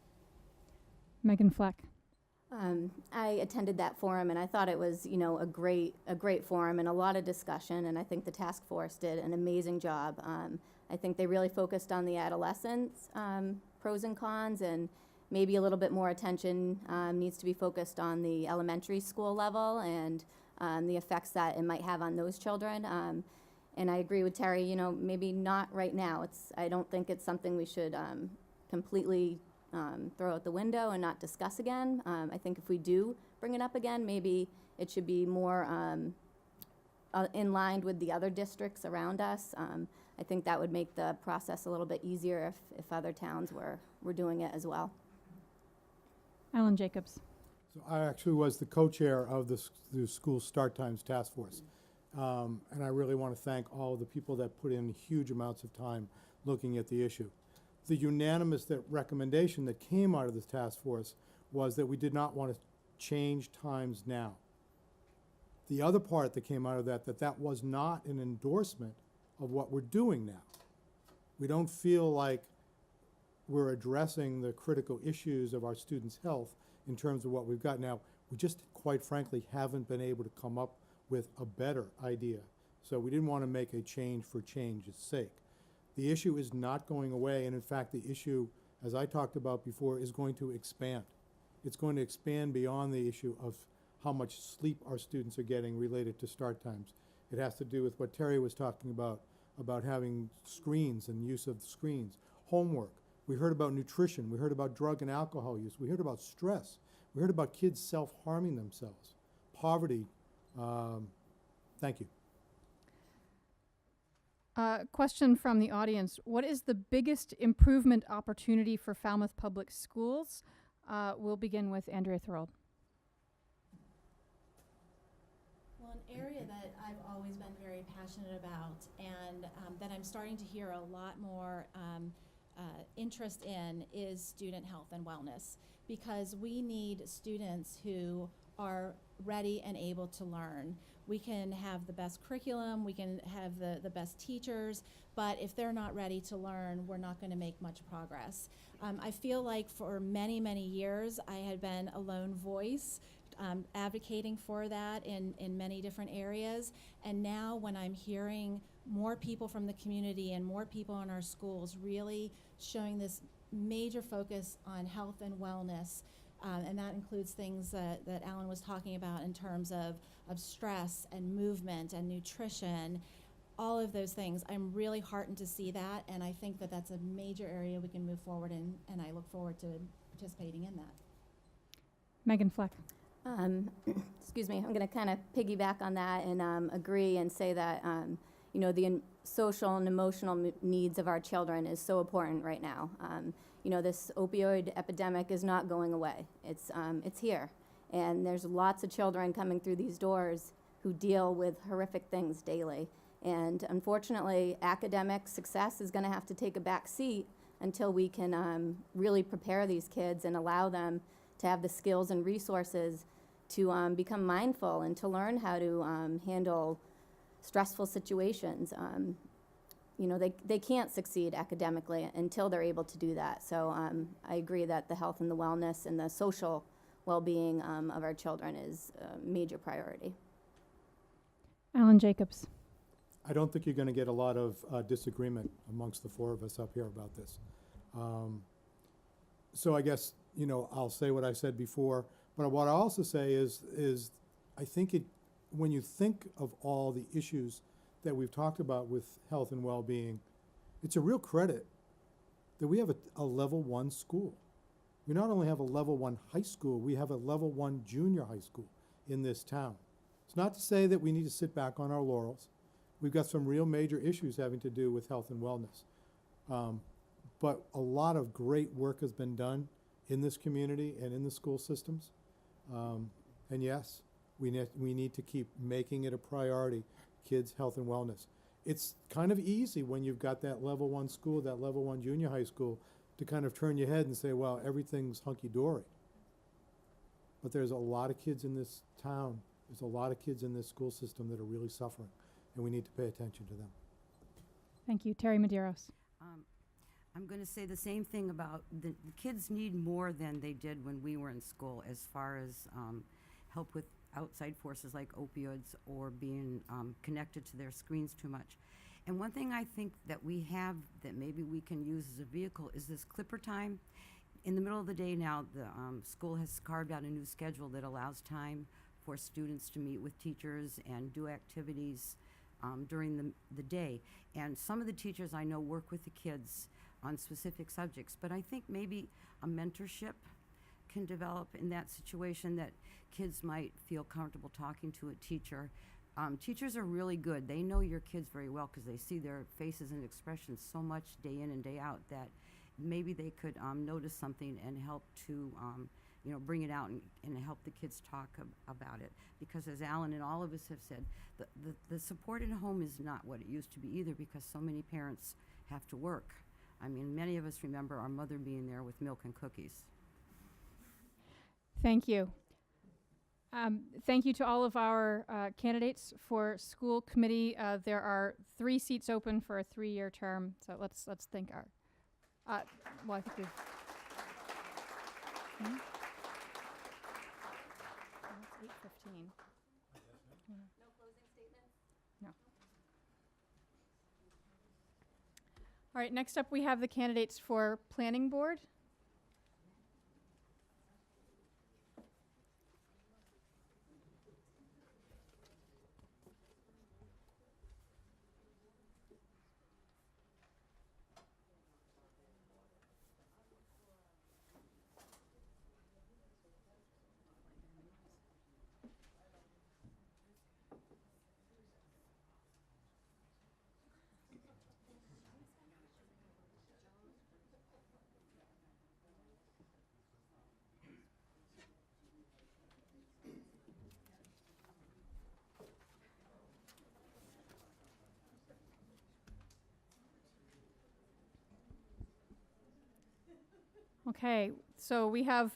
Megan Fleck. I attended that forum, and I thought it was, a great forum and a lot of discussion, and I think the task force did an amazing job. I think they really focused on the adolescents, pros and cons, and maybe a little bit more attention needs to be focused on the elementary school level and the effects that it might have on those children. And I agree with Terry, maybe not right now. I don't think it's something we should completely throw out the window and not discuss again. I think if we do bring it up again, maybe it should be more in line with the other districts around us. I think that would make the process a little bit easier if other towns were doing it as well. Alan Jacobs. So I actually was the co-chair of the School Start Times Task Force. And I really want to thank all the people that put in huge amounts of time looking at the issue. The unanimous recommendation that came out of this task force was that we did not want to change times now. The other part that came out of that was not an endorsement of what we're doing now. We don't feel like we're addressing the critical issues of our students' health in terms of what we've got now. We just, quite frankly, haven't been able to come up with a better idea. So we didn't want to make a change for change's sake. The issue is not going away, and in fact, the issue, as I talked about before, is going to expand. It's going to expand beyond the issue of how much sleep our students are getting related to start times. It has to do with what Terry was talking about having screens and use of the screens, homework. We heard about nutrition. We heard about drug and alcohol use. We heard about stress. We heard about kids self-harming themselves, poverty. Thank you. Question from the audience. What is the biggest improvement opportunity for Falmouth Public Schools? We'll begin with Andrea Thorold. area that I've always been very passionate about, and that I'm starting to hear a lot more interest in, is student health and wellness, because we need students who are ready and able to learn. We can have the best curriculum, we can have the best teachers, but if they're not ready to learn, we're not going to make much progress. I feel like for many, many years, I had been a lone voice advocating for that in many different areas. And now when I'm hearing more people from the community and more people in our schools really showing this major focus on health and wellness, and that includes things that Alan was talking about in terms of stress and movement and nutrition, all of those things. I'm really heartened to see that, and I think that that's a major area we can move forward in, and I look forward to participating in that. Megan Fleck. Excuse me, I'm going to kind of piggyback on that and agree and say that, you know, the social and emotional needs of our children is so important right now. You know, this opioid epidemic is not going away. It's here. And there's lots of children coming through these doors who deal with horrific things daily. And unfortunately, academic success is going to have to take a back seat until we can really prepare these kids and allow them to have the skills and resources to become mindful and to learn how to handle stressful situations. You know, they can't succeed academically until they're able to do that. So I agree that the health and the wellness and the social well-being of our children is a major priority. Alan Jacobs. I don't think you're going to get a lot of disagreement amongst the four of us up here about this. So I guess, you know, I'll say what I said before, but what I also say is I think when you think of all the issues that we've talked about with health and well-being, it's a real credit that we have a level 1 school. We not only have a level 1 high school, we have a level 1 junior high school in this town. It's not to say that we need to sit back on our laurels. We've got some real major issues having to do with health and wellness. But a lot of great work has been done in this community and in the school systems. And yes, we need to keep making it a priority, kids' health and wellness. It's kind of easy when you've got that level 1 school, that level 1 junior high school, to kind of turn your head and say, well, everything's hunky-dory. But there's a lot of kids in this town, there's a lot of kids in this school system that are really suffering, and we need to pay attention to them. Thank you. Terry Medeiros. I'm going to say the same thing about the kids need more than they did when we were in school as far as help with outside forces like opioids or being connected to their screens too much. And one thing I think that we have that maybe we can use as a vehicle is this clipper time. In the middle of the day now, the school has carved out a new schedule that allows time for students to meet with teachers and do activities during the day. And some of the teachers I know work with the kids on specific subjects, but I think maybe a mentorship can develop in that situation, that kids might feel comfortable talking to a teacher. Teachers are really good. They know your kids very well because they see their faces and expressions so much day in and day out that maybe they could notice something and help to you know, bring it out and help the kids talk about it. Because as Alan and all of us have said, the support in home is not what it used to be either, because so many parents have to work. I mean, many of us remember our mother being there with milk and cookies. Thank you. Thank you to all of our candidates for school committee. There are 3 seats open for a 3-year term, so let's thank our. Well, I think we've. Hmm? Well, it's 8:15. No closing statements? No. All right. Next up, we have the candidates for planning board. Okay, so we have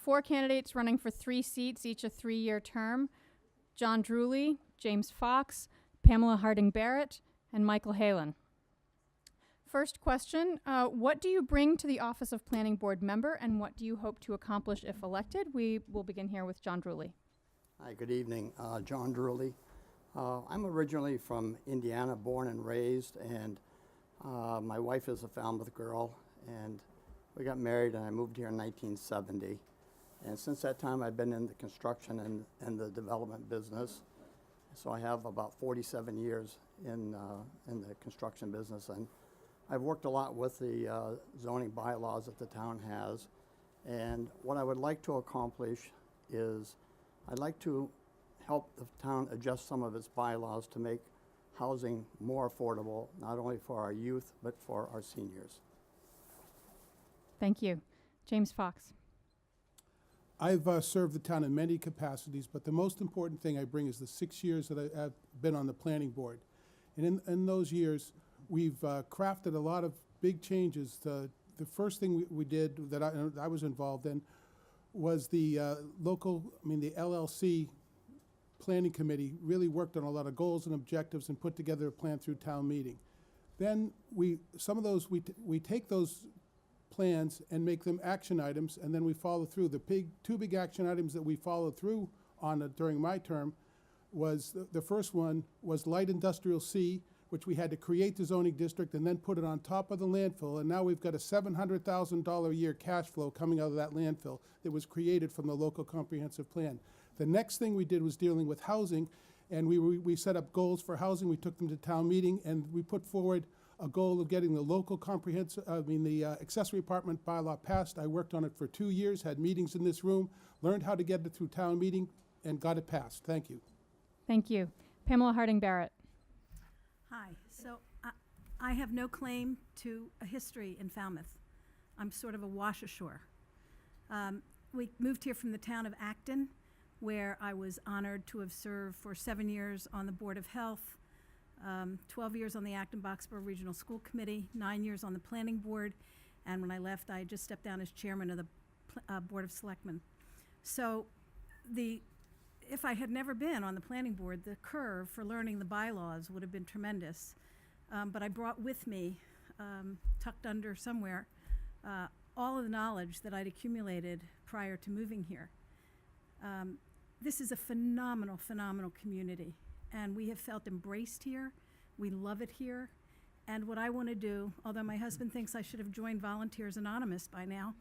4 candidates running for 3 seats, each a 3-year term. John Drewley, James Fox, Pamela Harding Barrett, and Michael Halen. First question, what do you bring to the office of Planning Board member, and what do you hope to accomplish if elected? We will begin here with John Drewley. Hi, good evening. John Drewley. I'm originally from Indiana, born and raised, and my wife is a Falmouth girl, and we got married and I moved here in 1970. And since that time I've been in the construction and the development business. So I have about 47 years in the construction business, and I've worked a lot with the zoning bylaws that the town has. And what I would like to accomplish is I'd like to help the town adjust some of its bylaws to make housing more affordable, not only for our youth, but for our seniors. Thank you. James Fox. I've served the town in many capacities, but the most important thing I bring is the 6 years that I've been on the planning board. And in those years, we've crafted a lot of big changes. The first thing we did that I was involved in was the the LLC planning committee really worked on a lot of goals and objectives and put together a plan through town meeting. Then we take those plans and make them action items, and then we follow through. The two big action items that we followed through on during my term was the first one was light industrial C, which we had to create the zoning district and then put it on top of the landfill, and now we've got a $700,000 a year cash flow coming out of that landfill that was created from the local comprehensive plan. The next thing we did was dealing with housing, and we set up goals for housing. We took them to town meeting, and we put forward a goal of getting the local accessory apartment bylaw passed. I worked on it for 2 years, had meetings in this room, learned how to get it through town meeting, and got it passed. Thank you. Thank you. Pamela Harding Barrett. Hi. So I have no claim to a history in Falmouth. I'm sort of a wash ashore. We moved here from the town of Acton, where I was honored to have served for 7 years on the Board of Health, 12 years on the Acton-Boxborough Regional School Committee, 9 years on the Planning Board, and when I left, I just stepped down as chairman of the Board of Selectmen. So if I had never been on the Planning Board, the curve for learning the bylaws would have been tremendous. But I brought with me, tucked under somewhere, all of the knowledge that I'd accumulated prior to moving here. This is a phenomenal, phenomenal community, and we have felt embraced here. We love it here. And what I want to do, although my husband thinks I should have joined Volunteers Anonymous by now,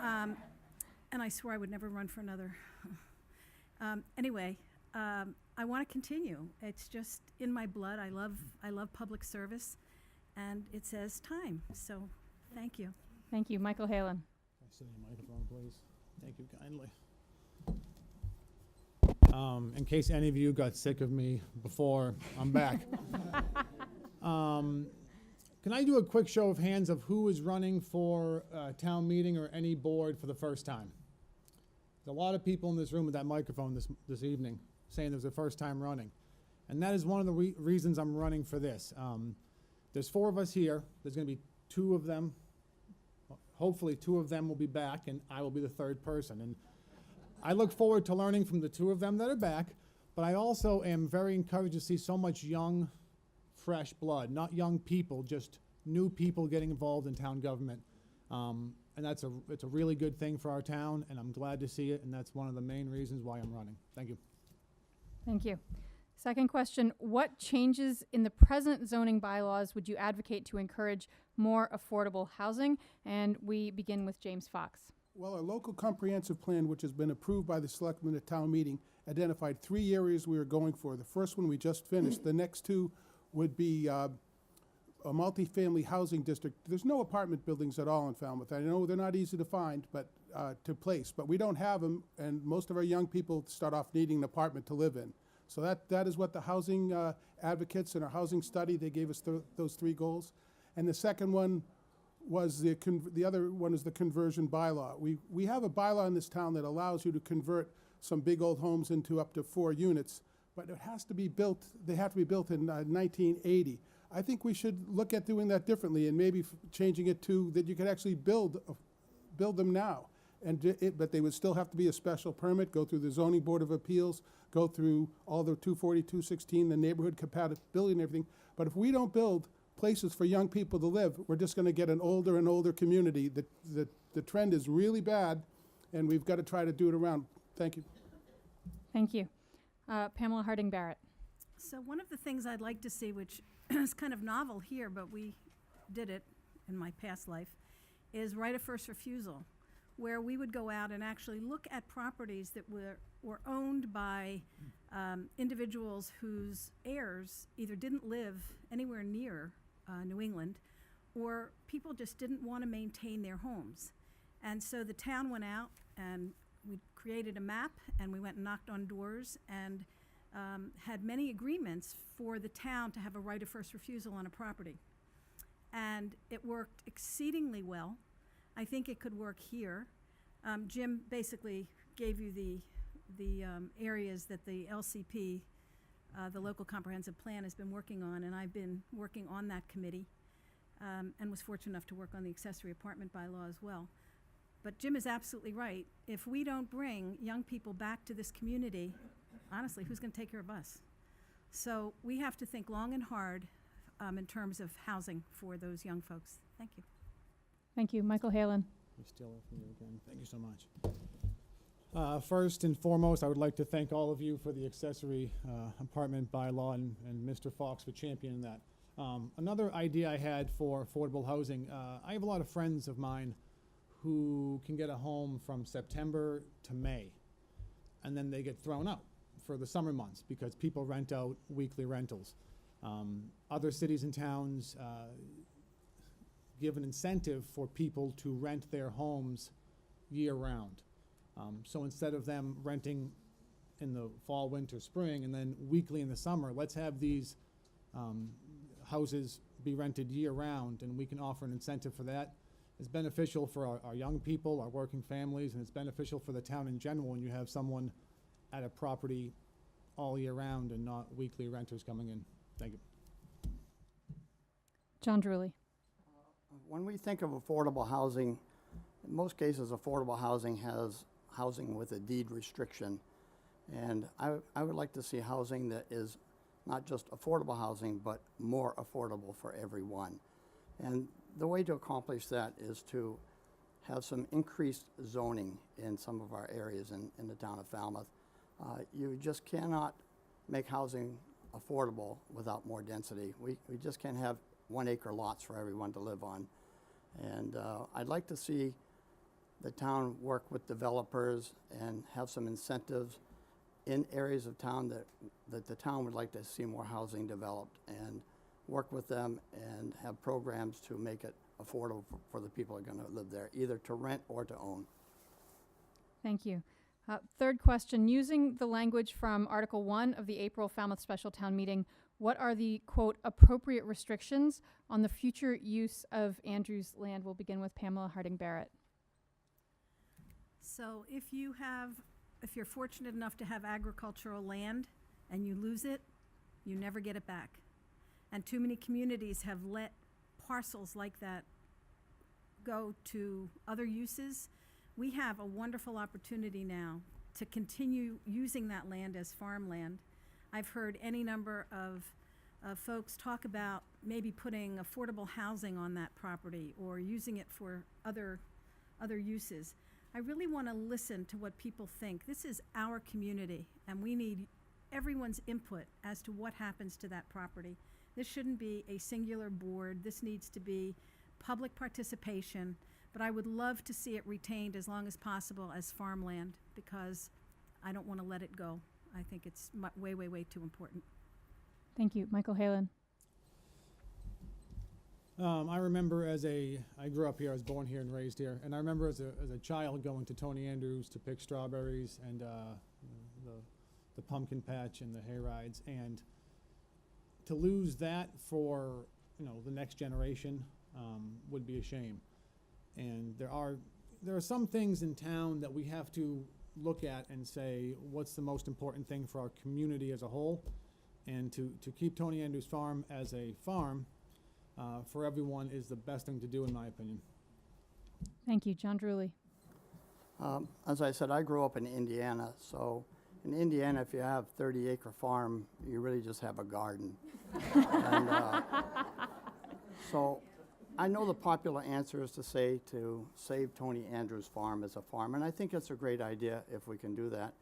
and I swore I would never run for another. Anyway, I want to continue. It's just in my blood. I love public service, and it says time. So, thank you. Thank you. Michael Halen. I sit in the microphone, please. Thank you kindly. In case any of you got sick of me before, I'm back. Can I do a quick show of hands of who is running for town meeting or any board for the first time? There's a lot of people in this room with that microphone this evening saying there's a first time running. And that is one of the reasons I'm running for this. There's 4 of us here. There's going to be 2 of them. Hopefully 2 of them will be back, and I will be the 3rd person. And I look forward to learning from the 2 of them that are back, but I also am very encouraged to see so much young, fresh blood, not young people, just new people getting involved in town government. And it's a really good thing for our town, and I'm glad to see it, and that's one of the main reasons why I'm running. Thank you. Thank you. Second question, what changes in the present zoning bylaws would you advocate to encourage more affordable housing? And we begin with James Fox. Well, our local comprehensive plan, which has been approved by the selectmen at town meeting, identified 3 areas we were going for. The first one we just finished. The next 2 would be a multifamily housing district. There's no apartment buildings at all in Falmouth. I know they're not easy to find, but to place, but we don't have them, and most of our young people start off needing an apartment to live in. So that is what the housing advocates in our housing study, they gave us those 3 goals. And the second one was the other one is the conversion bylaw. We have a bylaw in this town that allows you to convert some big old homes into up to 4 units, but it has to be built, they have to be built in 1980. I think we should look at doing that differently and maybe changing it to that you could actually build build them now. But they would still have to be a special permit, go through the zoning board of appeals, go through all the 240, 216, the neighborhood compatibility and everything. But if we don't build places for young people to live, we're just gonna get an older and older community. The trend is really bad, and we've got to try to do it around. Thank you. Thank you. Pamela Harding Barrett. So one of the things I'd like to see, which is kind of novel here, but we did it in my past life, is right of first refusal, where we would go out and actually look at properties that were owned by individuals whose heirs either didn't live anywhere near New England, or people just didn't want to maintain their homes. And so the town went out and we created a map, and we went and knocked on doors and had many agreements for the town to have a right of first refusal on a property. And it worked exceedingly well. I think it could work here. Jim basically gave you the areas that the LCP, the Local Comprehensive Plan, has been working on, and I've been working on that committee and was fortunate enough to work on the accessory apartment bylaw as well. But Jim is absolutely right. If we don't bring young people back to this community, honestly, who's going to take care of us? So we have to think long and hard in terms of housing for those young folks. Thank you. Thank you. Michael Halen. We steal it from you again. Thank you so much. First and foremost, I would like to thank all of you for the accessory apartment bylaw and Mr. Fox for championing that. Another idea I had for affordable housing, I have a lot of friends of mine who can get a home from September to May, and then they get thrown out for the summer months because people rent out weekly rentals. Other cities and towns give an incentive for people to rent their homes year-round. So instead of them renting in the fall, winter, spring, and then weekly in the summer, let's have these houses be rented year-round, and we can offer an incentive for that. It's beneficial for our young people, our working families, and it's beneficial for the town in general when you have someone at a property all year round and not weekly renters coming in. Thank you. John Drewley. When we think of affordable housing, in most cases, affordable housing has housing with a deed restriction. And I would like to see housing that is not just affordable housing, but more affordable for everyone. And the way to accomplish that is to have some increased zoning in some of our areas in the town of Falmouth. You just cannot make housing affordable without more density. We just can't have 1 acre lots for everyone to live on. And I'd like to see the town work with developers and have some incentives in areas of town that the town would like to see more housing developed, and work with them and have programs to make it affordable for the people who are going to live there, either to rent or to own. Thank you. Third question, using the language from Article 1 of the April Falmouth Special Town Meeting, what are the, quote, appropriate restrictions on the future use of Andrews land? We'll begin with Pamela Harding Barrett. So if you're fortunate enough to have agricultural land and you lose it, you never get it back. And too many communities have let parcels like that go to other uses. We have a wonderful opportunity now to continue using that land as farmland. I've heard any number of folks talk about maybe putting affordable housing on that property or using it for other uses. I really want to listen to what people think. This is our community, and we need everyone's input as to what happens to that property. This shouldn't be a singular board. This needs to be public participation, but I would love to see it retained as long as possible as farmland, because I don't want to let it go. I think it's way, way, way too important. Thank you. Michael Halen. I remember I grew up here, I was born here and raised here, and I remember as a child going to Tony Andrews to pick strawberries and the pumpkin patch and the hay rides, and to lose that for the next generation would be a shame. And there are some things in town that we have to look at and say, what's the most important thing for our community as a whole? And to keep Tony Andrews Farm as a farm for everyone is the best thing to do, in my opinion. Thank you. John Drewley. As I said, I grew up in Indiana, so in Indiana, if you have 30-acre farm, you really just have a garden. And, so I know the popular answer is to say to save Tony Andrews' farm as a farm, and I think it's a great idea if we can do that.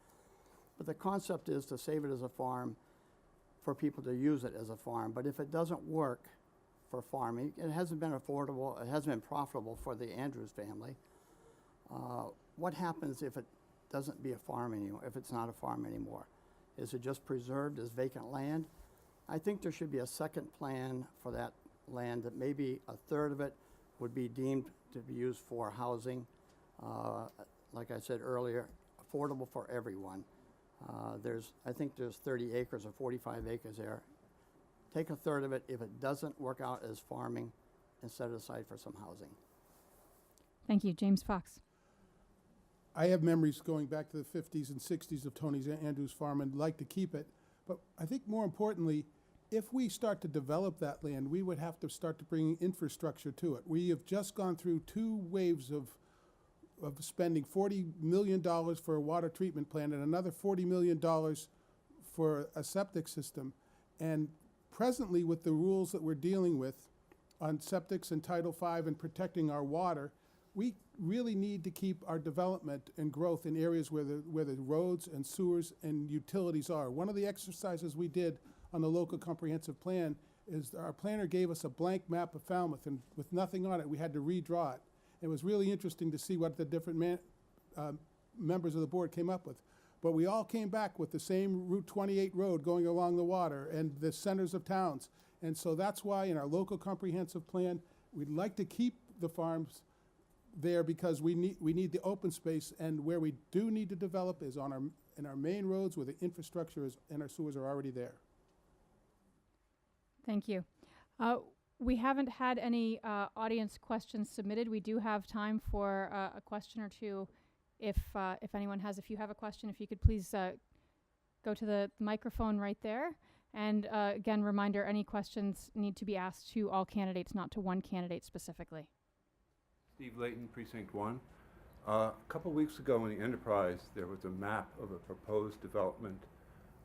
But the concept is to save it as a farm for people to use it as a farm. But if it doesn't work for farming, it hasn't been affordable, it hasn't been profitable for the Andrews family. What happens if it doesn't be a farm anymore, if it's not a farm anymore? Is it just preserved as vacant land? I think there should be a second plan for that land, that maybe a third of it would be deemed to be used for housing. Like I said earlier, affordable for everyone. I think there's 30 acres or 45 acres there. Take a third of it. If it doesn't work out as farming, and set it aside for some housing. Thank you. James Fox. I have memories going back to the 50s and 60s of Tony Andrews' farm and like to keep it. But I think more importantly, if we start to develop that land, we would have to start to bring infrastructure to it. We have just gone through 2 waves of spending $40 million for a water treatment plant and another $40 million for a septic system. And presently, with the rules that we're dealing with on septics and Title V and protecting our water, we really need to keep our development and growth in areas where the roads and sewers and utilities are. One of the exercises we did on the local comprehensive plan is our planner gave us a blank map of Falmouth, and with nothing on it, we had to redraw it. It was really interesting to see what the different members of the board came up with. But we all came back with the same Route 28 road going along the water and the centers of towns. And so that's why in our local comprehensive plan, we'd like to keep the farms there because we need the open space, and where we do need to develop is in our main roads where the infrastructure is and our sewers are already there. Thank you. We haven't had any audience questions submitted. We do have time for a question or two if anyone has. If you have a question, if you could please go to the microphone right there. And again, reminder, any questions need to be asked to all candidates, not to one candidate specifically. Steve Layton, Precinct 1. A couple weeks ago in the Enterprise, there was a map of a proposed development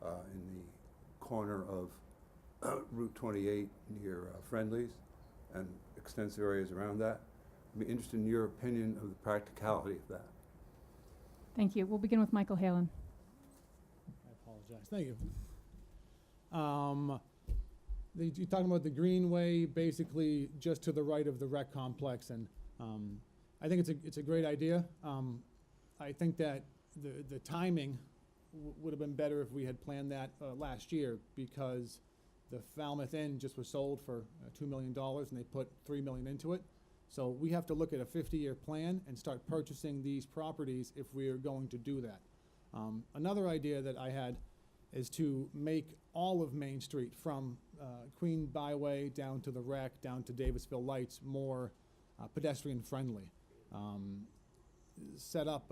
in the corner of Route 28 near Friendly's and extensive areas around that. I'd be interested in your opinion of the practicality of that. Thank you. We'll begin with Michael Halen. I apologize. Thank you. You're talking about the Greenway, basically just to the right of the rec complex, and I think it's a great idea. I think that the timing would have been better if we had planned that last year, because the Falmouth Inn just was sold for $2 million and they put $3 million into it. So we have to look at a 50-year plan and start purchasing these properties if we are going to do that. Another idea that I had is to make all of Main Street from Queen Byway down to the Rec, down to Davisville Lights, more pedestrian friendly. Set up,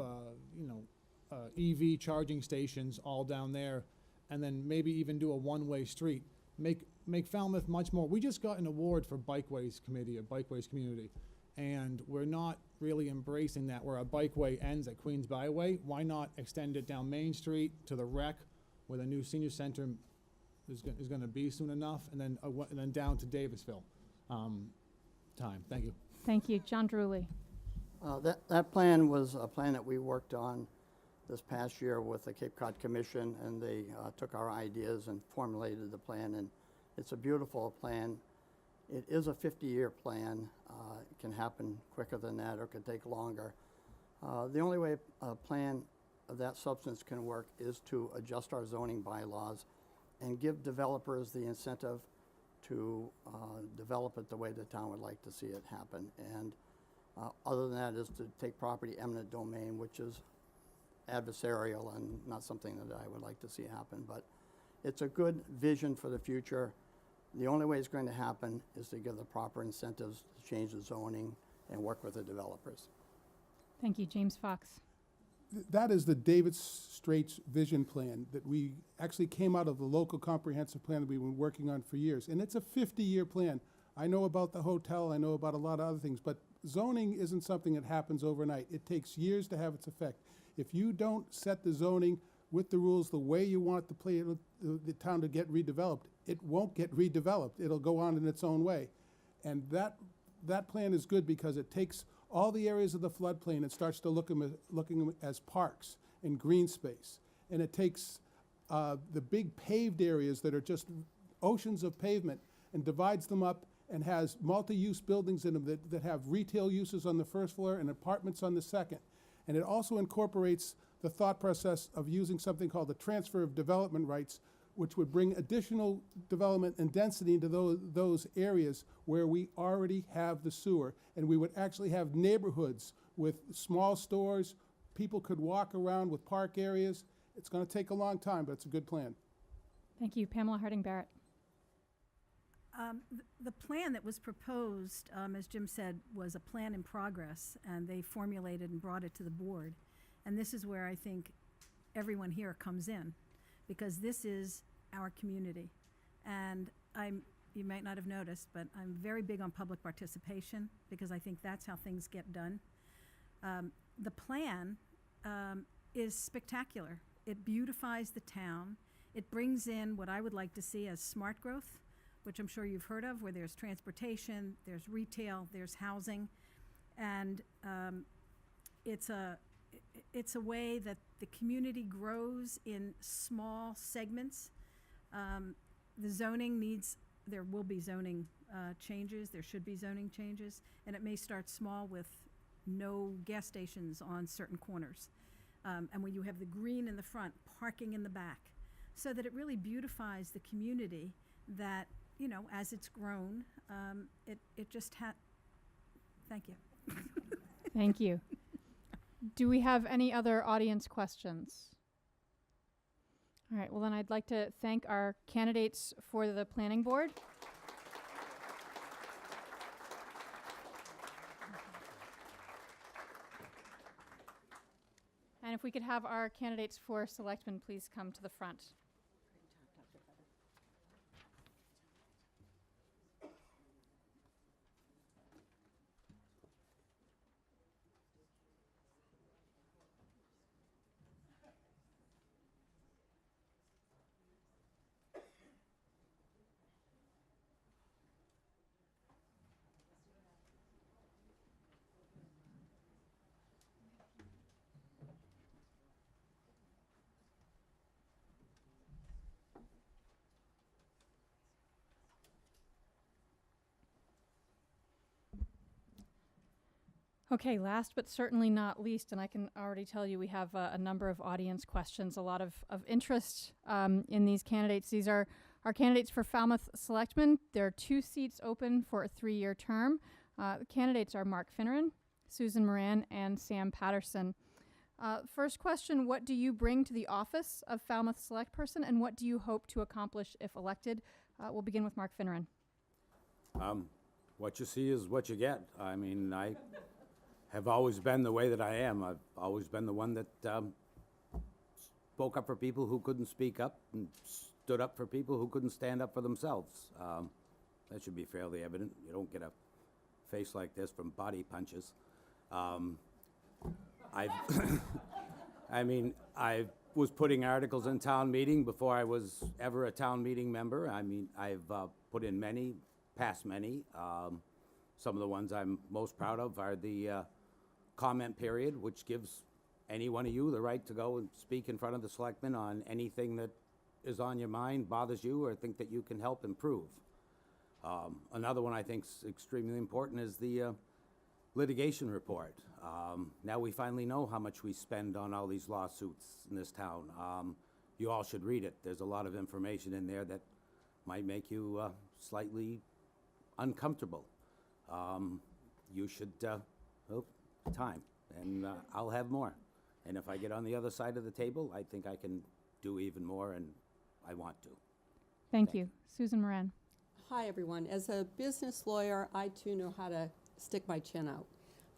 EV charging stations all down there, and then maybe even do a one-way street. Make Falmouth much more. We just got an award for Bikeways Committee, a Bikeways community, and we're not really embracing that, where a bikeway ends at Queens Byway. Why not extend it down Main Street to the Rec, where the new senior center is going to be soon enough, and then down to Davisville. Thank you. Thank you. John Drewley. That plan was a plan that we worked on this past year with the Cape Cod Commission, and they took our ideas and formulated the plan, and it's a beautiful plan. It is a 50-year plan. It can happen quicker than that, or it could take longer. The only way a plan of that substance can work is to adjust our zoning bylaws and give developers the incentive to develop it the way the town would like to see it happen. And other than that is to take property eminent domain, which is adversarial and not something that I would like to see happen. But it's a good vision for the future. The only way it's going to happen is to give the proper incentives to change the zoning and work with the developers. Thank you. James Fox. That is the David Straits vision plan that we actually came out of the local comprehensive plan that we've been working on for years. And it's a 50-year plan. I know about the hotel, I know about a lot of other things, but zoning isn't something that happens overnight. It takes years to have its effect. If you don't set the zoning with the rules the way you want the town to get redeveloped, it won't get redeveloped. It'll go on in its own way. And that plan is good because it takes all the areas of the floodplain and starts to looking as parks and green space. And it takes the big paved areas that are just oceans of pavement and divides them up and has multi-use buildings in them that have retail uses on the first floor and apartments on the second. And it also incorporates the thought process of using something called the transfer of development rights, which would bring additional development and density into those areas where we already have the sewer. And we would actually have neighborhoods with small stores. People could walk around with park areas. It's going to take a long time, but it's a good plan. Thank you. Pamela Harding-Barrett. The plan that was proposed, as Jim said, was a plan in progress, and they formulated and brought it to the board. And this is where I think everyone here comes in, because this is our community. And you might not have noticed, but I'm very big on public participation, because I think that's how things get done. The plan is spectacular. It beautifies the town. It brings in what I would like to see as smart growth, which I'm sure you've heard of, where there's transportation, there's retail, there's housing. And it's a way that the community grows in small segments. The zoning there will be zoning changes, there should be zoning changes, and it may start small with no gas stations on certain corners. And when you have the green in the front, parking in the back, so that it really beautifies the community that, as it's grown, it just thank you. Thank you. Do we have any other audience questions? All right, well then I'd like to thank our candidates for the planning board. And if we could have our candidates for selectmen please come to the front. Okay, last but certainly not least, and I can already tell you we have a number of audience questions, a lot of interest in these candidates. These are our candidates for Falmouth Selectmen. There are 2 seats open for a 3-year term. The candidates are Mark Finneran, Susan Moran, and Sam Patterson. First question, what do you bring to the office of Falmouth Select Person, and what do you hope to accomplish if elected? We'll begin with Mark Finneran. What you see is what you get. I mean, I have always been the way that I am. I've always been the one that spoke up for people who couldn't speak up and stood up for people who couldn't stand up for themselves. That should be fairly evident. You don't get a face like this from body punches. I was putting articles in town meeting before I was ever a town meeting member. I mean, I've put in many, passed many. Some of the ones I'm most proud of are the comment period, which gives any one of you the right to go and speak in front of the selectmen on anything that is on your mind, bothers you, or think that you can help improve. Another one I think is extremely important is the litigation report. Now we finally know how much we spend on all these lawsuits in this town. You all should read it. There's a lot of information in there that might make you slightly uncomfortable. You should, time, and I'll have more. And if I get on the other side of the table, I think I can do even more, and I want to. Thank you. Susan Moran. Hi, everyone. As a business lawyer, I too know how to stick my chin out.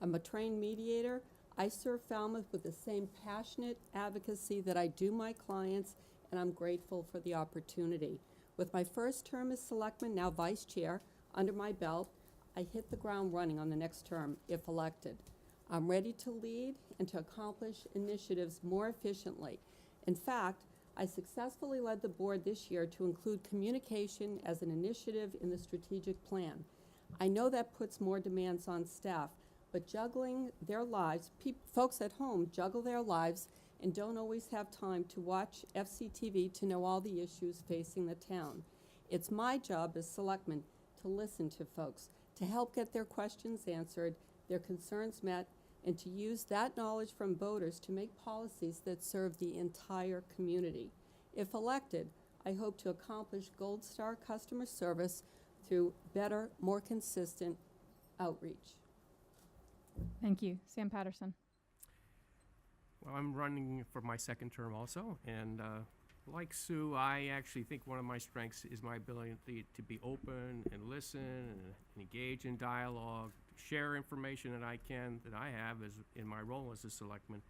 I'm a trained mediator. I serve Falmouth with the same passionate advocacy that I do my clients, and I'm grateful for the opportunity. With my first term as selectman, now vice chair, under my belt, I hit the ground running on the next term if elected. I'm ready to lead and to accomplish initiatives more efficiently. In fact, I successfully led the board this year to include communication as an initiative in the strategic plan. I know that puts more demands on staff, but juggling their lives, folks at home juggle their lives and don't always have time to watch FCTV to know all the issues facing the town. It's my job as selectman to listen to folks, to help get their questions answered, their concerns met, and to use that knowledge from voters to make policies that serve the entire community. If elected, I hope to accomplish Gold Star customer service through better, more consistent outreach. Thank you. Sam Patterson. Well, I'm running for my second term also, and like Sue, I actually think one of my strengths is my ability to be open and listen and engage in dialogue, share information that I have as in my role as a selectman,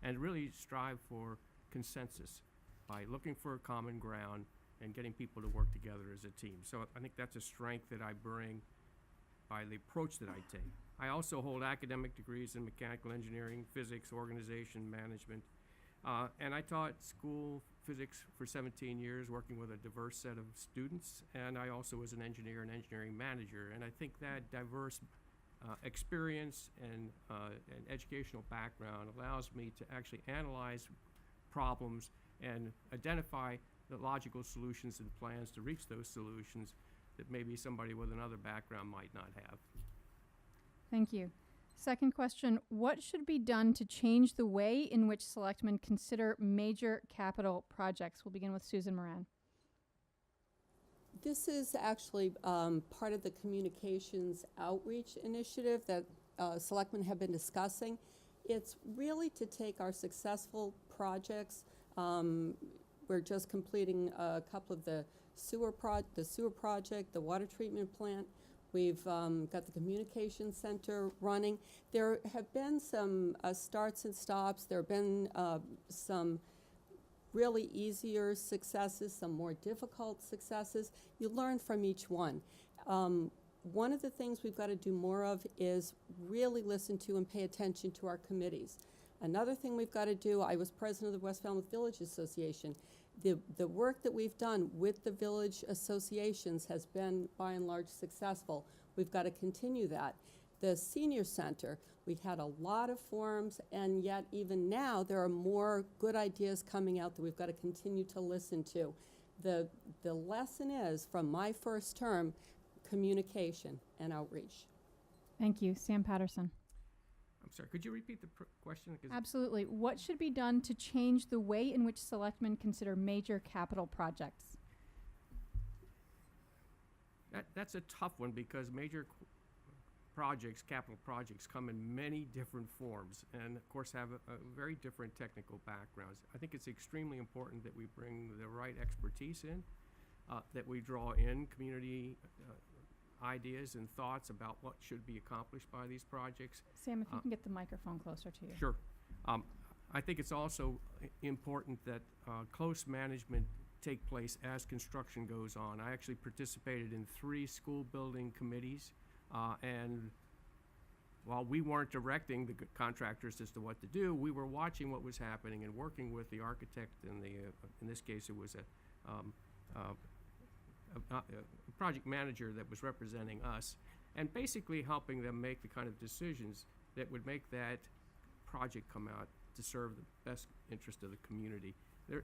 and really strive for consensus by looking for a common ground and getting people to work together as a team. So I think that's a strength that I bring by the approach that I take. I also hold academic degrees in mechanical engineering, physics, organization, management, and I taught school physics for 17 years, working with a diverse set of students, and I also was an engineer and engineering manager, and I think that diverse experience and educational background allows me to actually analyze problems and identify the logical solutions and plans to reach those solutions that maybe somebody with another background might not have. Thank you. Second question, what should be done to change the way in which selectmen consider major capital projects? We'll begin with Susan Moran. This is actually part of the communications outreach initiative that selectmen have been discussing. It's really to take our successful projects. We're just completing a couple of the sewer project, the water treatment plant. We've got the communication center running. There have been some starts and stops. There have been some really easier successes, some more difficult successes. You learn from each one. One of the things we've got to do more of is really listen to and pay attention to our committees. Another thing we've got to do, I was president of the West Falmouth Village Association. The work that we've done with the village associations has been, by and large, successful. We've got to continue that. The senior center, we've had a lot of forums, and yet even now there are more good ideas coming out that we've got to continue to listen to. The lesson is, from my first term, communication and outreach. Thank you. Sam Patterson. I'm sorry, could you repeat the question? Absolutely. What should be done to change the way in which selectmen consider major capital projects? That's a tough one because major projects, capital projects, come in many different forms and, of course, have a very different technical backgrounds. I think it's extremely important that we bring the right expertise in, that we draw in community ideas and thoughts about what should be accomplished by these projects. Sam, if you can get the microphone closer to you. Sure. I think it's also important that close management take place as construction goes on. I actually participated in 3 school building committees, and while we weren't directing the contractors as to what to do, we were watching what was happening and working with the architect and the, in this case it was a project manager that was representing us, and basically helping them make the kind of decisions that would make that project come out to serve the best interest of the community.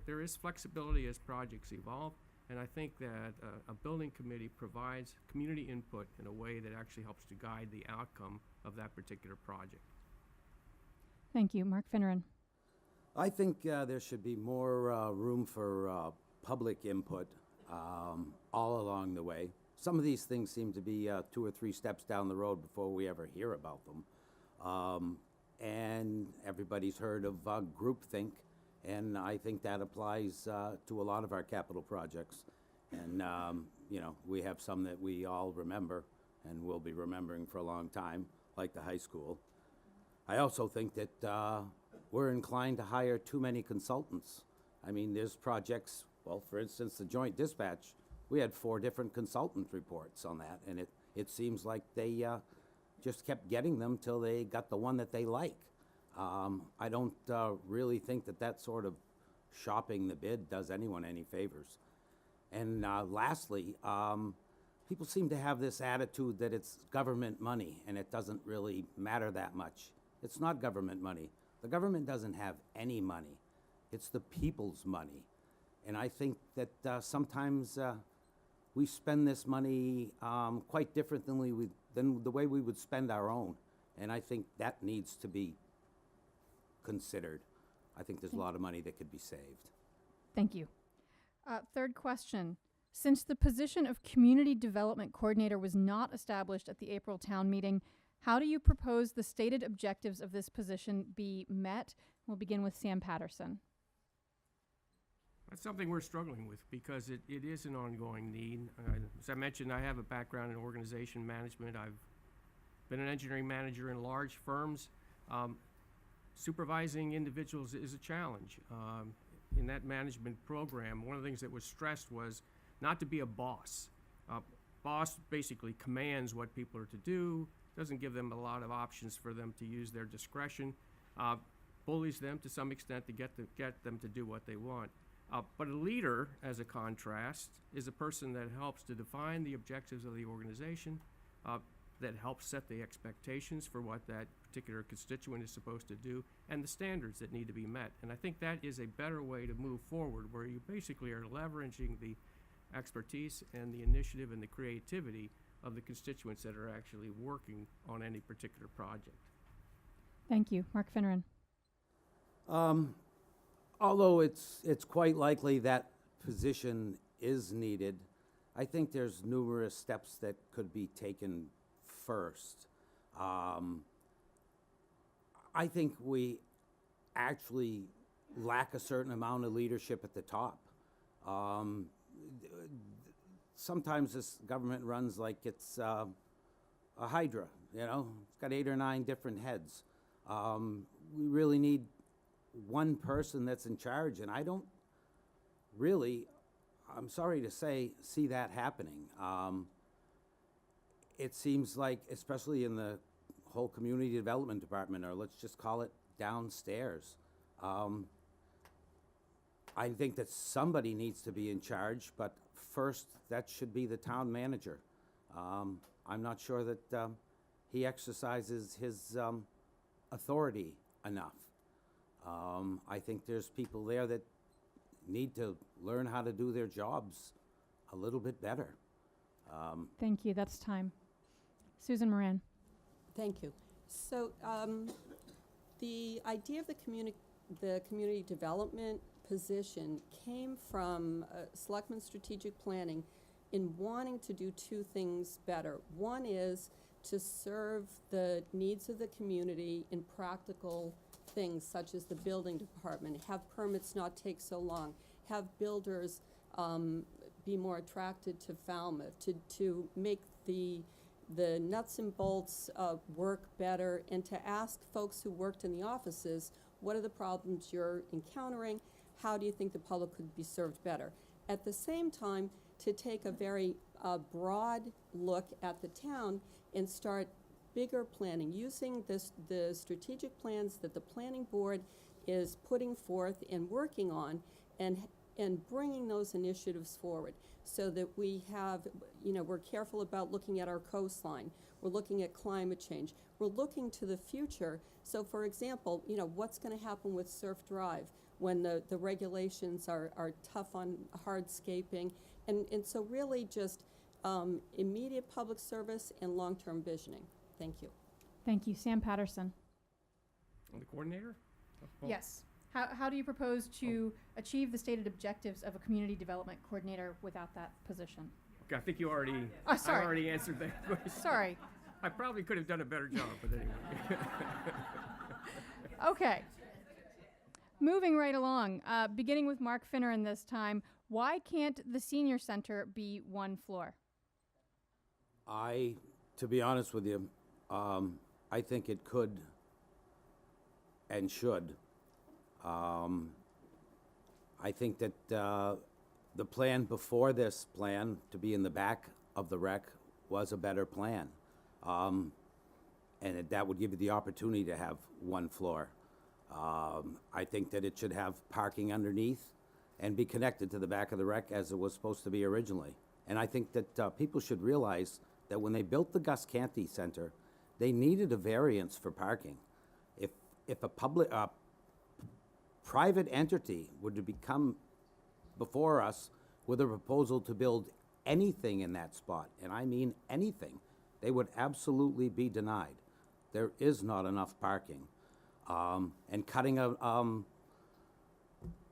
There is flexibility as projects evolve, and I think that a building committee provides community input in a way that actually helps to guide the outcome of that particular project. Thank you. Mark Finneran. I think there should be more room for public input all along the way. Some of these things seem to be 2 or 3 steps down the road before we ever hear about them. And everybody's heard of groupthink, and I think that applies to a lot of our capital projects. And, you know, we have some that we all remember and will be remembering for a long time, like the high school. I also think that we're inclined to hire too many consultants. I mean, there's projects, well, for instance, the joint dispatch we had 4 different consultant reports on that, and it seems like they just kept getting them till they got the one that they like. I don't really think that sort of shopping the bid does anyone any favors. And lastly, people seem to have this attitude that it's government money and it doesn't really matter that much. It's not government money. The government doesn't have any money. It's the people's money. And I think that sometimes we spend this money quite differently than the way we would spend our own. And I think that needs to be considered. I think there's a lot of money that could be saved. Thank you. Third question. Since the position of Community Development Coordinator was not established at the April town meeting, how do you propose the stated objectives of this position be met? We'll begin with Sam Patterson. That's something we're struggling with because it is an ongoing need. As I mentioned, I have a background in organization management. I've been an engineering manager in large firms. Supervising individuals is a challenge. In that management program, one of the things that was stressed was not to be a boss. Boss basically commands what people are to do, doesn't give them a lot of options for them to use their discretion, bullies them to some extent to get them to do what they want. But a leader, as a contrast, is a person that helps to define the objectives of the organization, that helps set the expectations for what that particular constituent is supposed to do, and the standards that need to be met. And I think that is a better way to move forward, where you basically are leveraging the expertise and the initiative and the creativity of the constituents that are actually working on any particular project. Thank you. Mark Finneran. Although it's quite likely that position is needed, I think there's numerous steps that could be taken first. I think we actually lack a certain amount of leadership at the top. Sometimes this government runs like it's a hydra, you know? It's got 8 or 9 different heads. We really need one person that's in charge, and I don't really, I'm sorry to say, see that happening. It seems like, especially in the whole community development department, or let's just call it downstairs, I think that somebody needs to be in charge, but first that should be the town manager. I'm not sure that he exercises his authority enough. I think there's people there that need to learn how to do their jobs a little bit better. Thank you. That's time. Susan Moran. Thank you. So the idea of the community development position came from Selectmen's strategic planning in wanting to do 2 things better. One is to serve the needs of the community in practical things such as the building department, have permits not take so long, have builders be more attracted to Falmouth, to make the nuts and bolts work better, and to ask folks who worked in the offices, what are the problems you're encountering? How do you think the public could be served better? At the same time, to take a very broad look at the town and start bigger planning, using the strategic plans that the planning board is putting forth and working on, and bringing those initiatives forward so that we have, we're careful about looking at our coastline. We're looking at climate change. We're looking to the future. So for example, what's going to happen with Surf Drive when the regulations are tough on hardscaping, and so really just immediate public service and long-term visioning. Thank you. Thank you. Sam Patterson. The coordinator? Yes. How do you propose to achieve the stated objectives of a community development coordinator without that position? Okay, I think you already, sorry. I already answered that question. Sorry. I probably could have done a better job, but anyway. Okay. Moving right along, beginning with Mark Finneran this time, why can't the senior center be 1 floor? To be honest with you, I think it could and should. I think that the plan before this plan, to be in the back of the rec, was a better plan. That would give you the opportunity to have one floor. I think that it should have parking underneath and be connected to the back of the rec as it was supposed to be originally. And I think that people should realize that when they built the Gus Canty Center, they needed a variance for parking. If a private entity were to become before us with a proposal to build anything in that spot, and I mean anything, they would absolutely be denied. There is not enough parking. And cutting a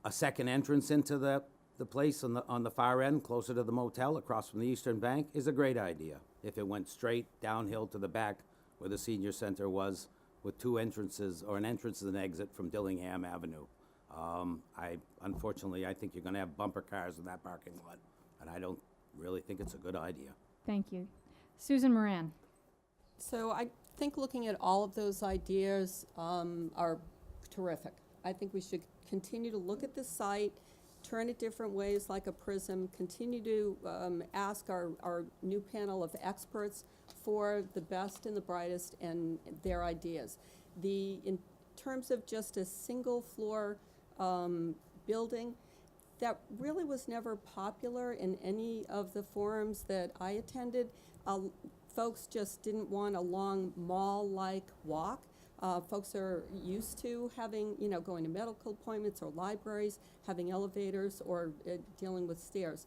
second entrance into the place on the far end, closer to the motel, across from the Eastern Bank, is a great idea. If it went straight downhill to the back where the senior center was, with two entrances, or an entrance and an exit from Dillingham Avenue. Unfortunately, I think you're gonna have bumper cars in that parking lot, and I don't really think it's a good idea. Thank you. Susan Moran. So I think looking at all of those ideas are terrific. I think we should continue to look at the site, turn it different ways like a prism, continue to ask our new panel of experts for the best and the brightest and their ideas. In terms of just a single floor building, that really was never popular in any of the forums that I attended. Folks just didn't want a long mall-like walk. Folks are used to having, going to medical appointments or libraries, having elevators or dealing with stairs.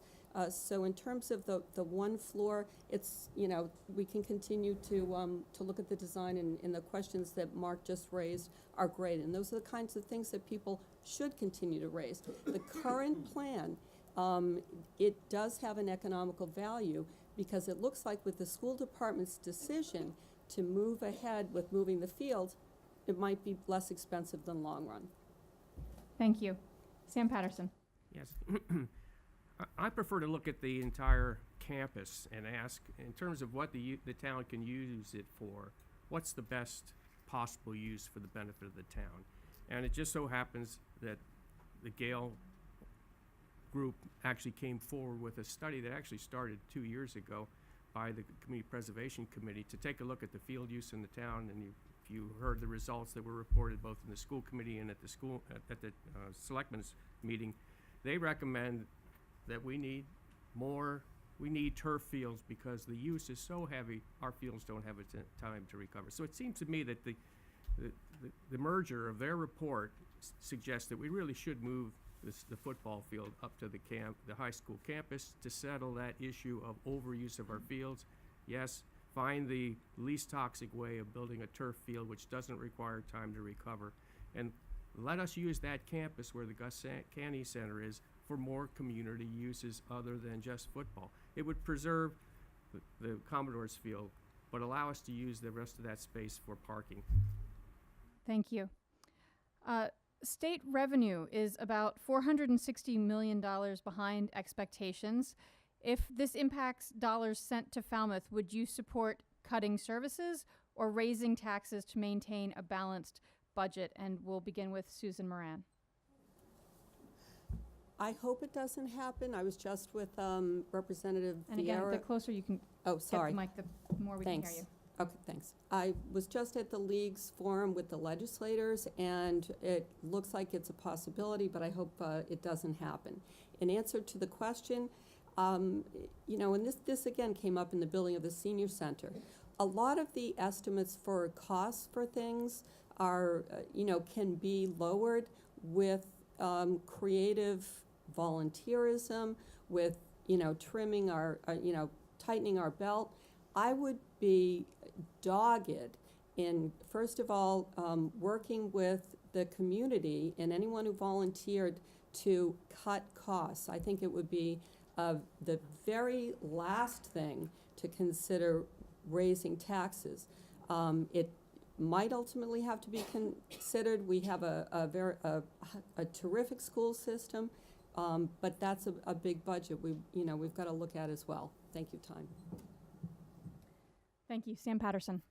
So in terms of the one floor, it's, we can continue to look at the design, and the questions that Mark just raised are great. And those are the kinds of things that people should continue to raise. The current plan, it does have an economical value, because it looks like with the school department's decision to move ahead with moving the field, it might be less expensive than long run. Thank you. Sam Patterson. Yes. I prefer to look at the entire campus and ask, in terms of what the town can use it for, what's the best possible use for the benefit of the town? And it just so happens that the Gale group actually came forward with a study that actually started 2 years ago by the Community Preservation Committee to take a look at the field use in the town. And if you heard the results that were reported both in the school committee and at the selectmen's meeting, they recommend that we need turf fields, because the use is so heavy, our fields don't have time to recover. So it seems to me that the merger of their report suggests that we really should move the football field up to the high school campus to settle that issue of overuse of our fields. Yes, find the least toxic way of building a turf field which doesn't require time to recover, and let us use that campus where the Gus Canty Center is for more community uses other than just football. It would preserve the Commodore's field, but allow us to use the rest of that space for parking. Thank you. State revenue is about $460 million behind expectations. If this impacts dollars sent to Falmouth, would you support cutting services or raising taxes to maintain a balanced budget? And we'll begin with Susan Moran. I hope it doesn't happen. I was just with Representative And again, Vieira. the closer you can Oh, sorry. get the mic, the more we can hear you. Okay, thanks. I was just at the League's forum with the legislators, and it looks like it's a possibility, but I hope it doesn't happen. In answer to the question, and this again came up in the building of the senior center. A lot of the estimates for costs for things are, can be lowered with creative volunteerism, with, trimming our, tightening our belt. I would be dogged in, first of all, working with the community and anyone who volunteered to cut costs. I think it would be the very last thing to consider raising taxes. It might ultimately have to be considered. We have a terrific school system, but that's a big budget we've got to look at as well. Thank you, Time. Thank you. Sam Patterson.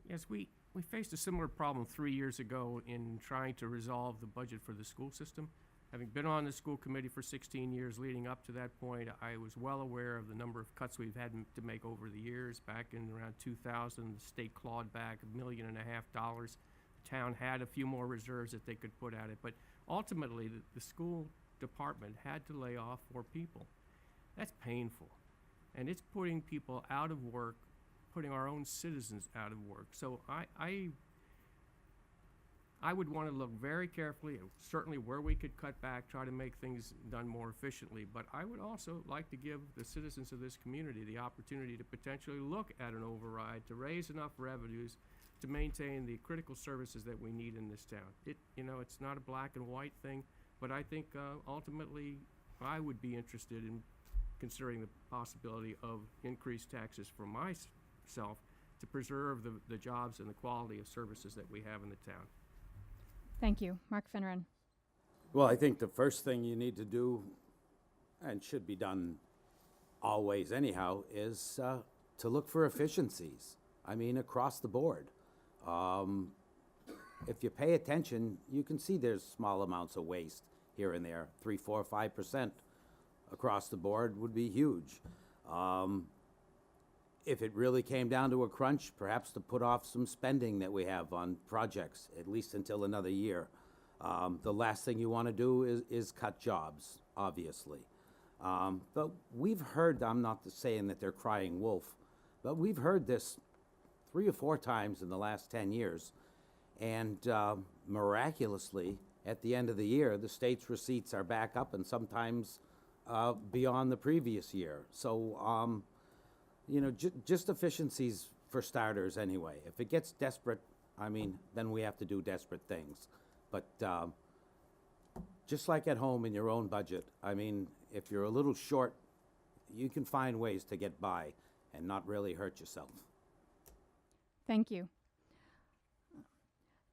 Yes, we faced a similar problem 3 years ago in trying to resolve the budget for the school system. Having been on the school committee for 16 years leading up to that point, I was well aware of the number of cuts we've had to make over the years. Back in around 2000, the state clawed back $1.5 million. The town had a few more reserves that they could put at it, but ultimately the school department had to lay off 4 people. That's painful, and it's putting people out of work, putting our own citizens out of work. So I would want to look very carefully at certainly where we could cut back, try to make things done more efficiently. But I would also like to give the citizens of this community the opportunity to potentially look at an override to raise enough revenues to maintain the critical services that we need in this town. It's not a black and white thing, but I think ultimately I would be interested in considering the possibility of increased taxes for myself to preserve the jobs and the quality of services that we have in the town. Thank you. Mark Finneran. Well, I think the first thing you need to do, and should be done always anyhow, is to look for efficiencies. I mean, across the board. If you pay attention, you can see there's small amounts of waste here and there. 3, 4, 5% across the board would be huge. If it really came down to a crunch, perhaps to put off some spending that we have on projects, at least until another year. The last thing you want to do is cut jobs, obviously. But we've heard, I'm not saying that they're crying wolf, but we've heard this 3 or 4 times in the last 10 years. And miraculously, at the end of the year, the state's receipts are back up and sometimes beyond the previous year. So, just efficiencies for starters anyway. If it gets desperate, then we have to do desperate things. But just like at home in your own budget, if you're a little short, you can find ways to get by and not really hurt yourself. Thank you.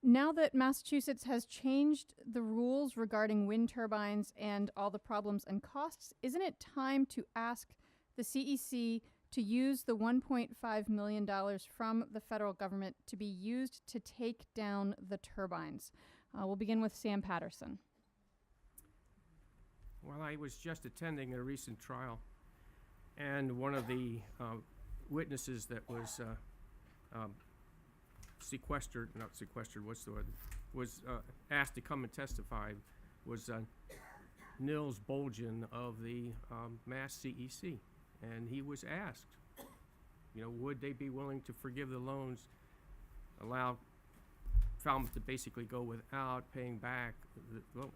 Now that Massachusetts has changed the rules regarding wind turbines and all the problems and costs, isn't it time to ask the CEC to use the $1.5 million from the federal government to be used to take down the turbines? We'll begin with Sam Patterson. Well, I was just attending a recent trial, and one of the witnesses that was was asked to come and testify was Nils Bolgen of the Mass CEC. And he was asked, would they be willing to forgive the loans, allow Falmouth to basically go without paying back the loan?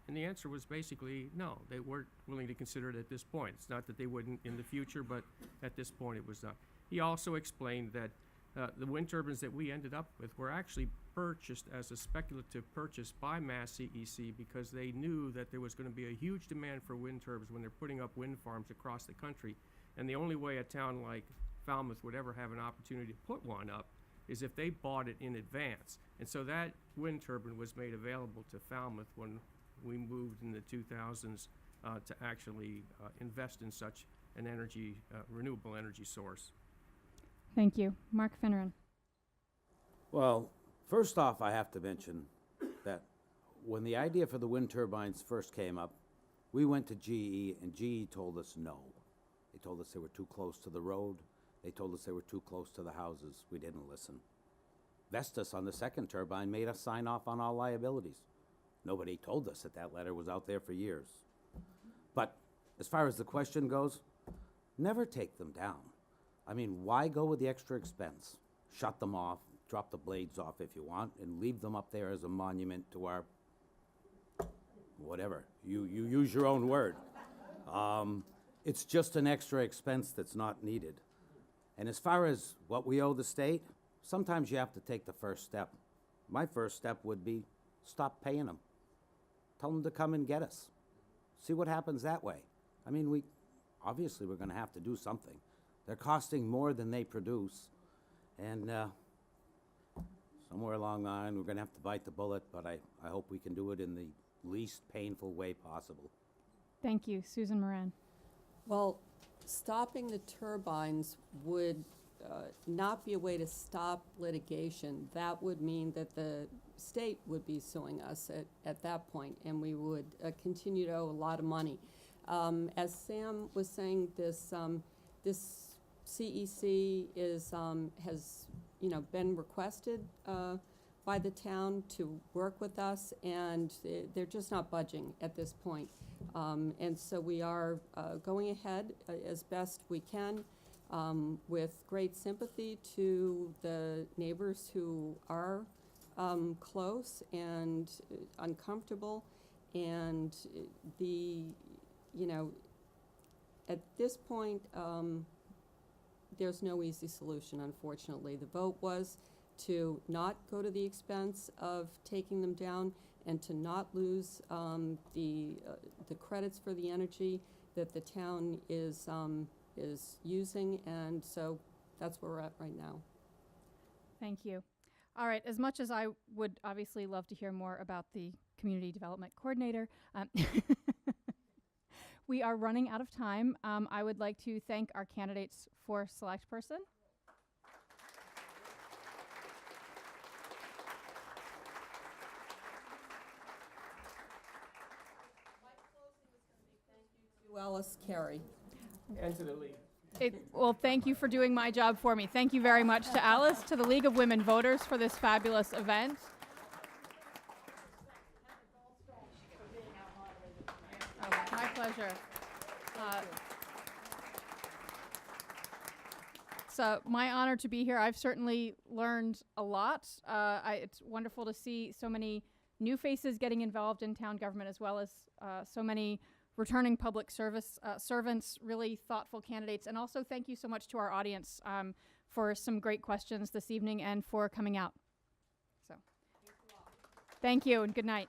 And the answer was basically no. They weren't willing to consider it at this point. It's not that they wouldn't in the future, but at this point it was not. He also explained that the wind turbines that we ended up with were actually purchased as a speculative purchase by Mass CEC because they knew that there was going to be a huge demand for wind turbines when they're putting up wind farms across the country. And the only way a town like Falmouth would ever have an opportunity to put one up is if they bought it in advance. And so that wind turbine was made available to Falmouth when we moved in the 2000s to actually invest in such an renewable energy source. Thank you. Mark Finneran. Well, first off, I have to mention that when the idea for the wind turbines first came up, we went to GE, and GE told us no. They told us they were too close to the road. They told us they were too close to the houses. We didn't listen. Vestas on the second turbine made us sign off on all liabilities. Nobody told us that letter was out there for years. But as far as the question goes, never take them down. Why go with the extra expense? Shut them off, drop the blades off if you want, and leave them up there as a monument to our whatever. You use your own word. It's just an extra expense that's not needed. And as far as what we owe the state, sometimes you have to take the first step. My first step would be stop paying them. Tell them to come and get us. See what happens that way. Obviously we're going to have to do something. They're costing more than they produce. And somewhere along the line, we're going to have to bite the bullet, but I hope we can do it in the least painful way possible. Thank you. Susan Moran. Well, stopping the turbines would not be a way to stop litigation. That would mean that the state would be suing us at that point, and we would continue to owe a lot of money. As Sam was saying, this CEC has been requested by the town to work with us, and they're just not budging at this point. And so we are going ahead as best we can with great sympathy to the neighbors who are close and uncomfortable, and at this point, there's no easy solution, unfortunately. The vote was to not go to the expense of taking them down and to not lose the credits for the energy that the town is using, and so that's where we're at right now. Thank you. All right, as much as I would obviously love to hear more about the Community Development Coordinator, we are running out of time. I would like to thank our candidates for select person. To Alice Carey. And to the league. Well, thank you for doing my job for me. Thank you very much to Alice, to the League of Women Voters for this fabulous event. Oh, my pleasure. It's my honor to be here. I've certainly learned a lot. It's wonderful to see so many new faces getting involved in town government, as well as so many returning public service servants, really thoughtful candidates. And also thank you so much to our audience for some great questions this evening and for coming out. So, thank you and good night.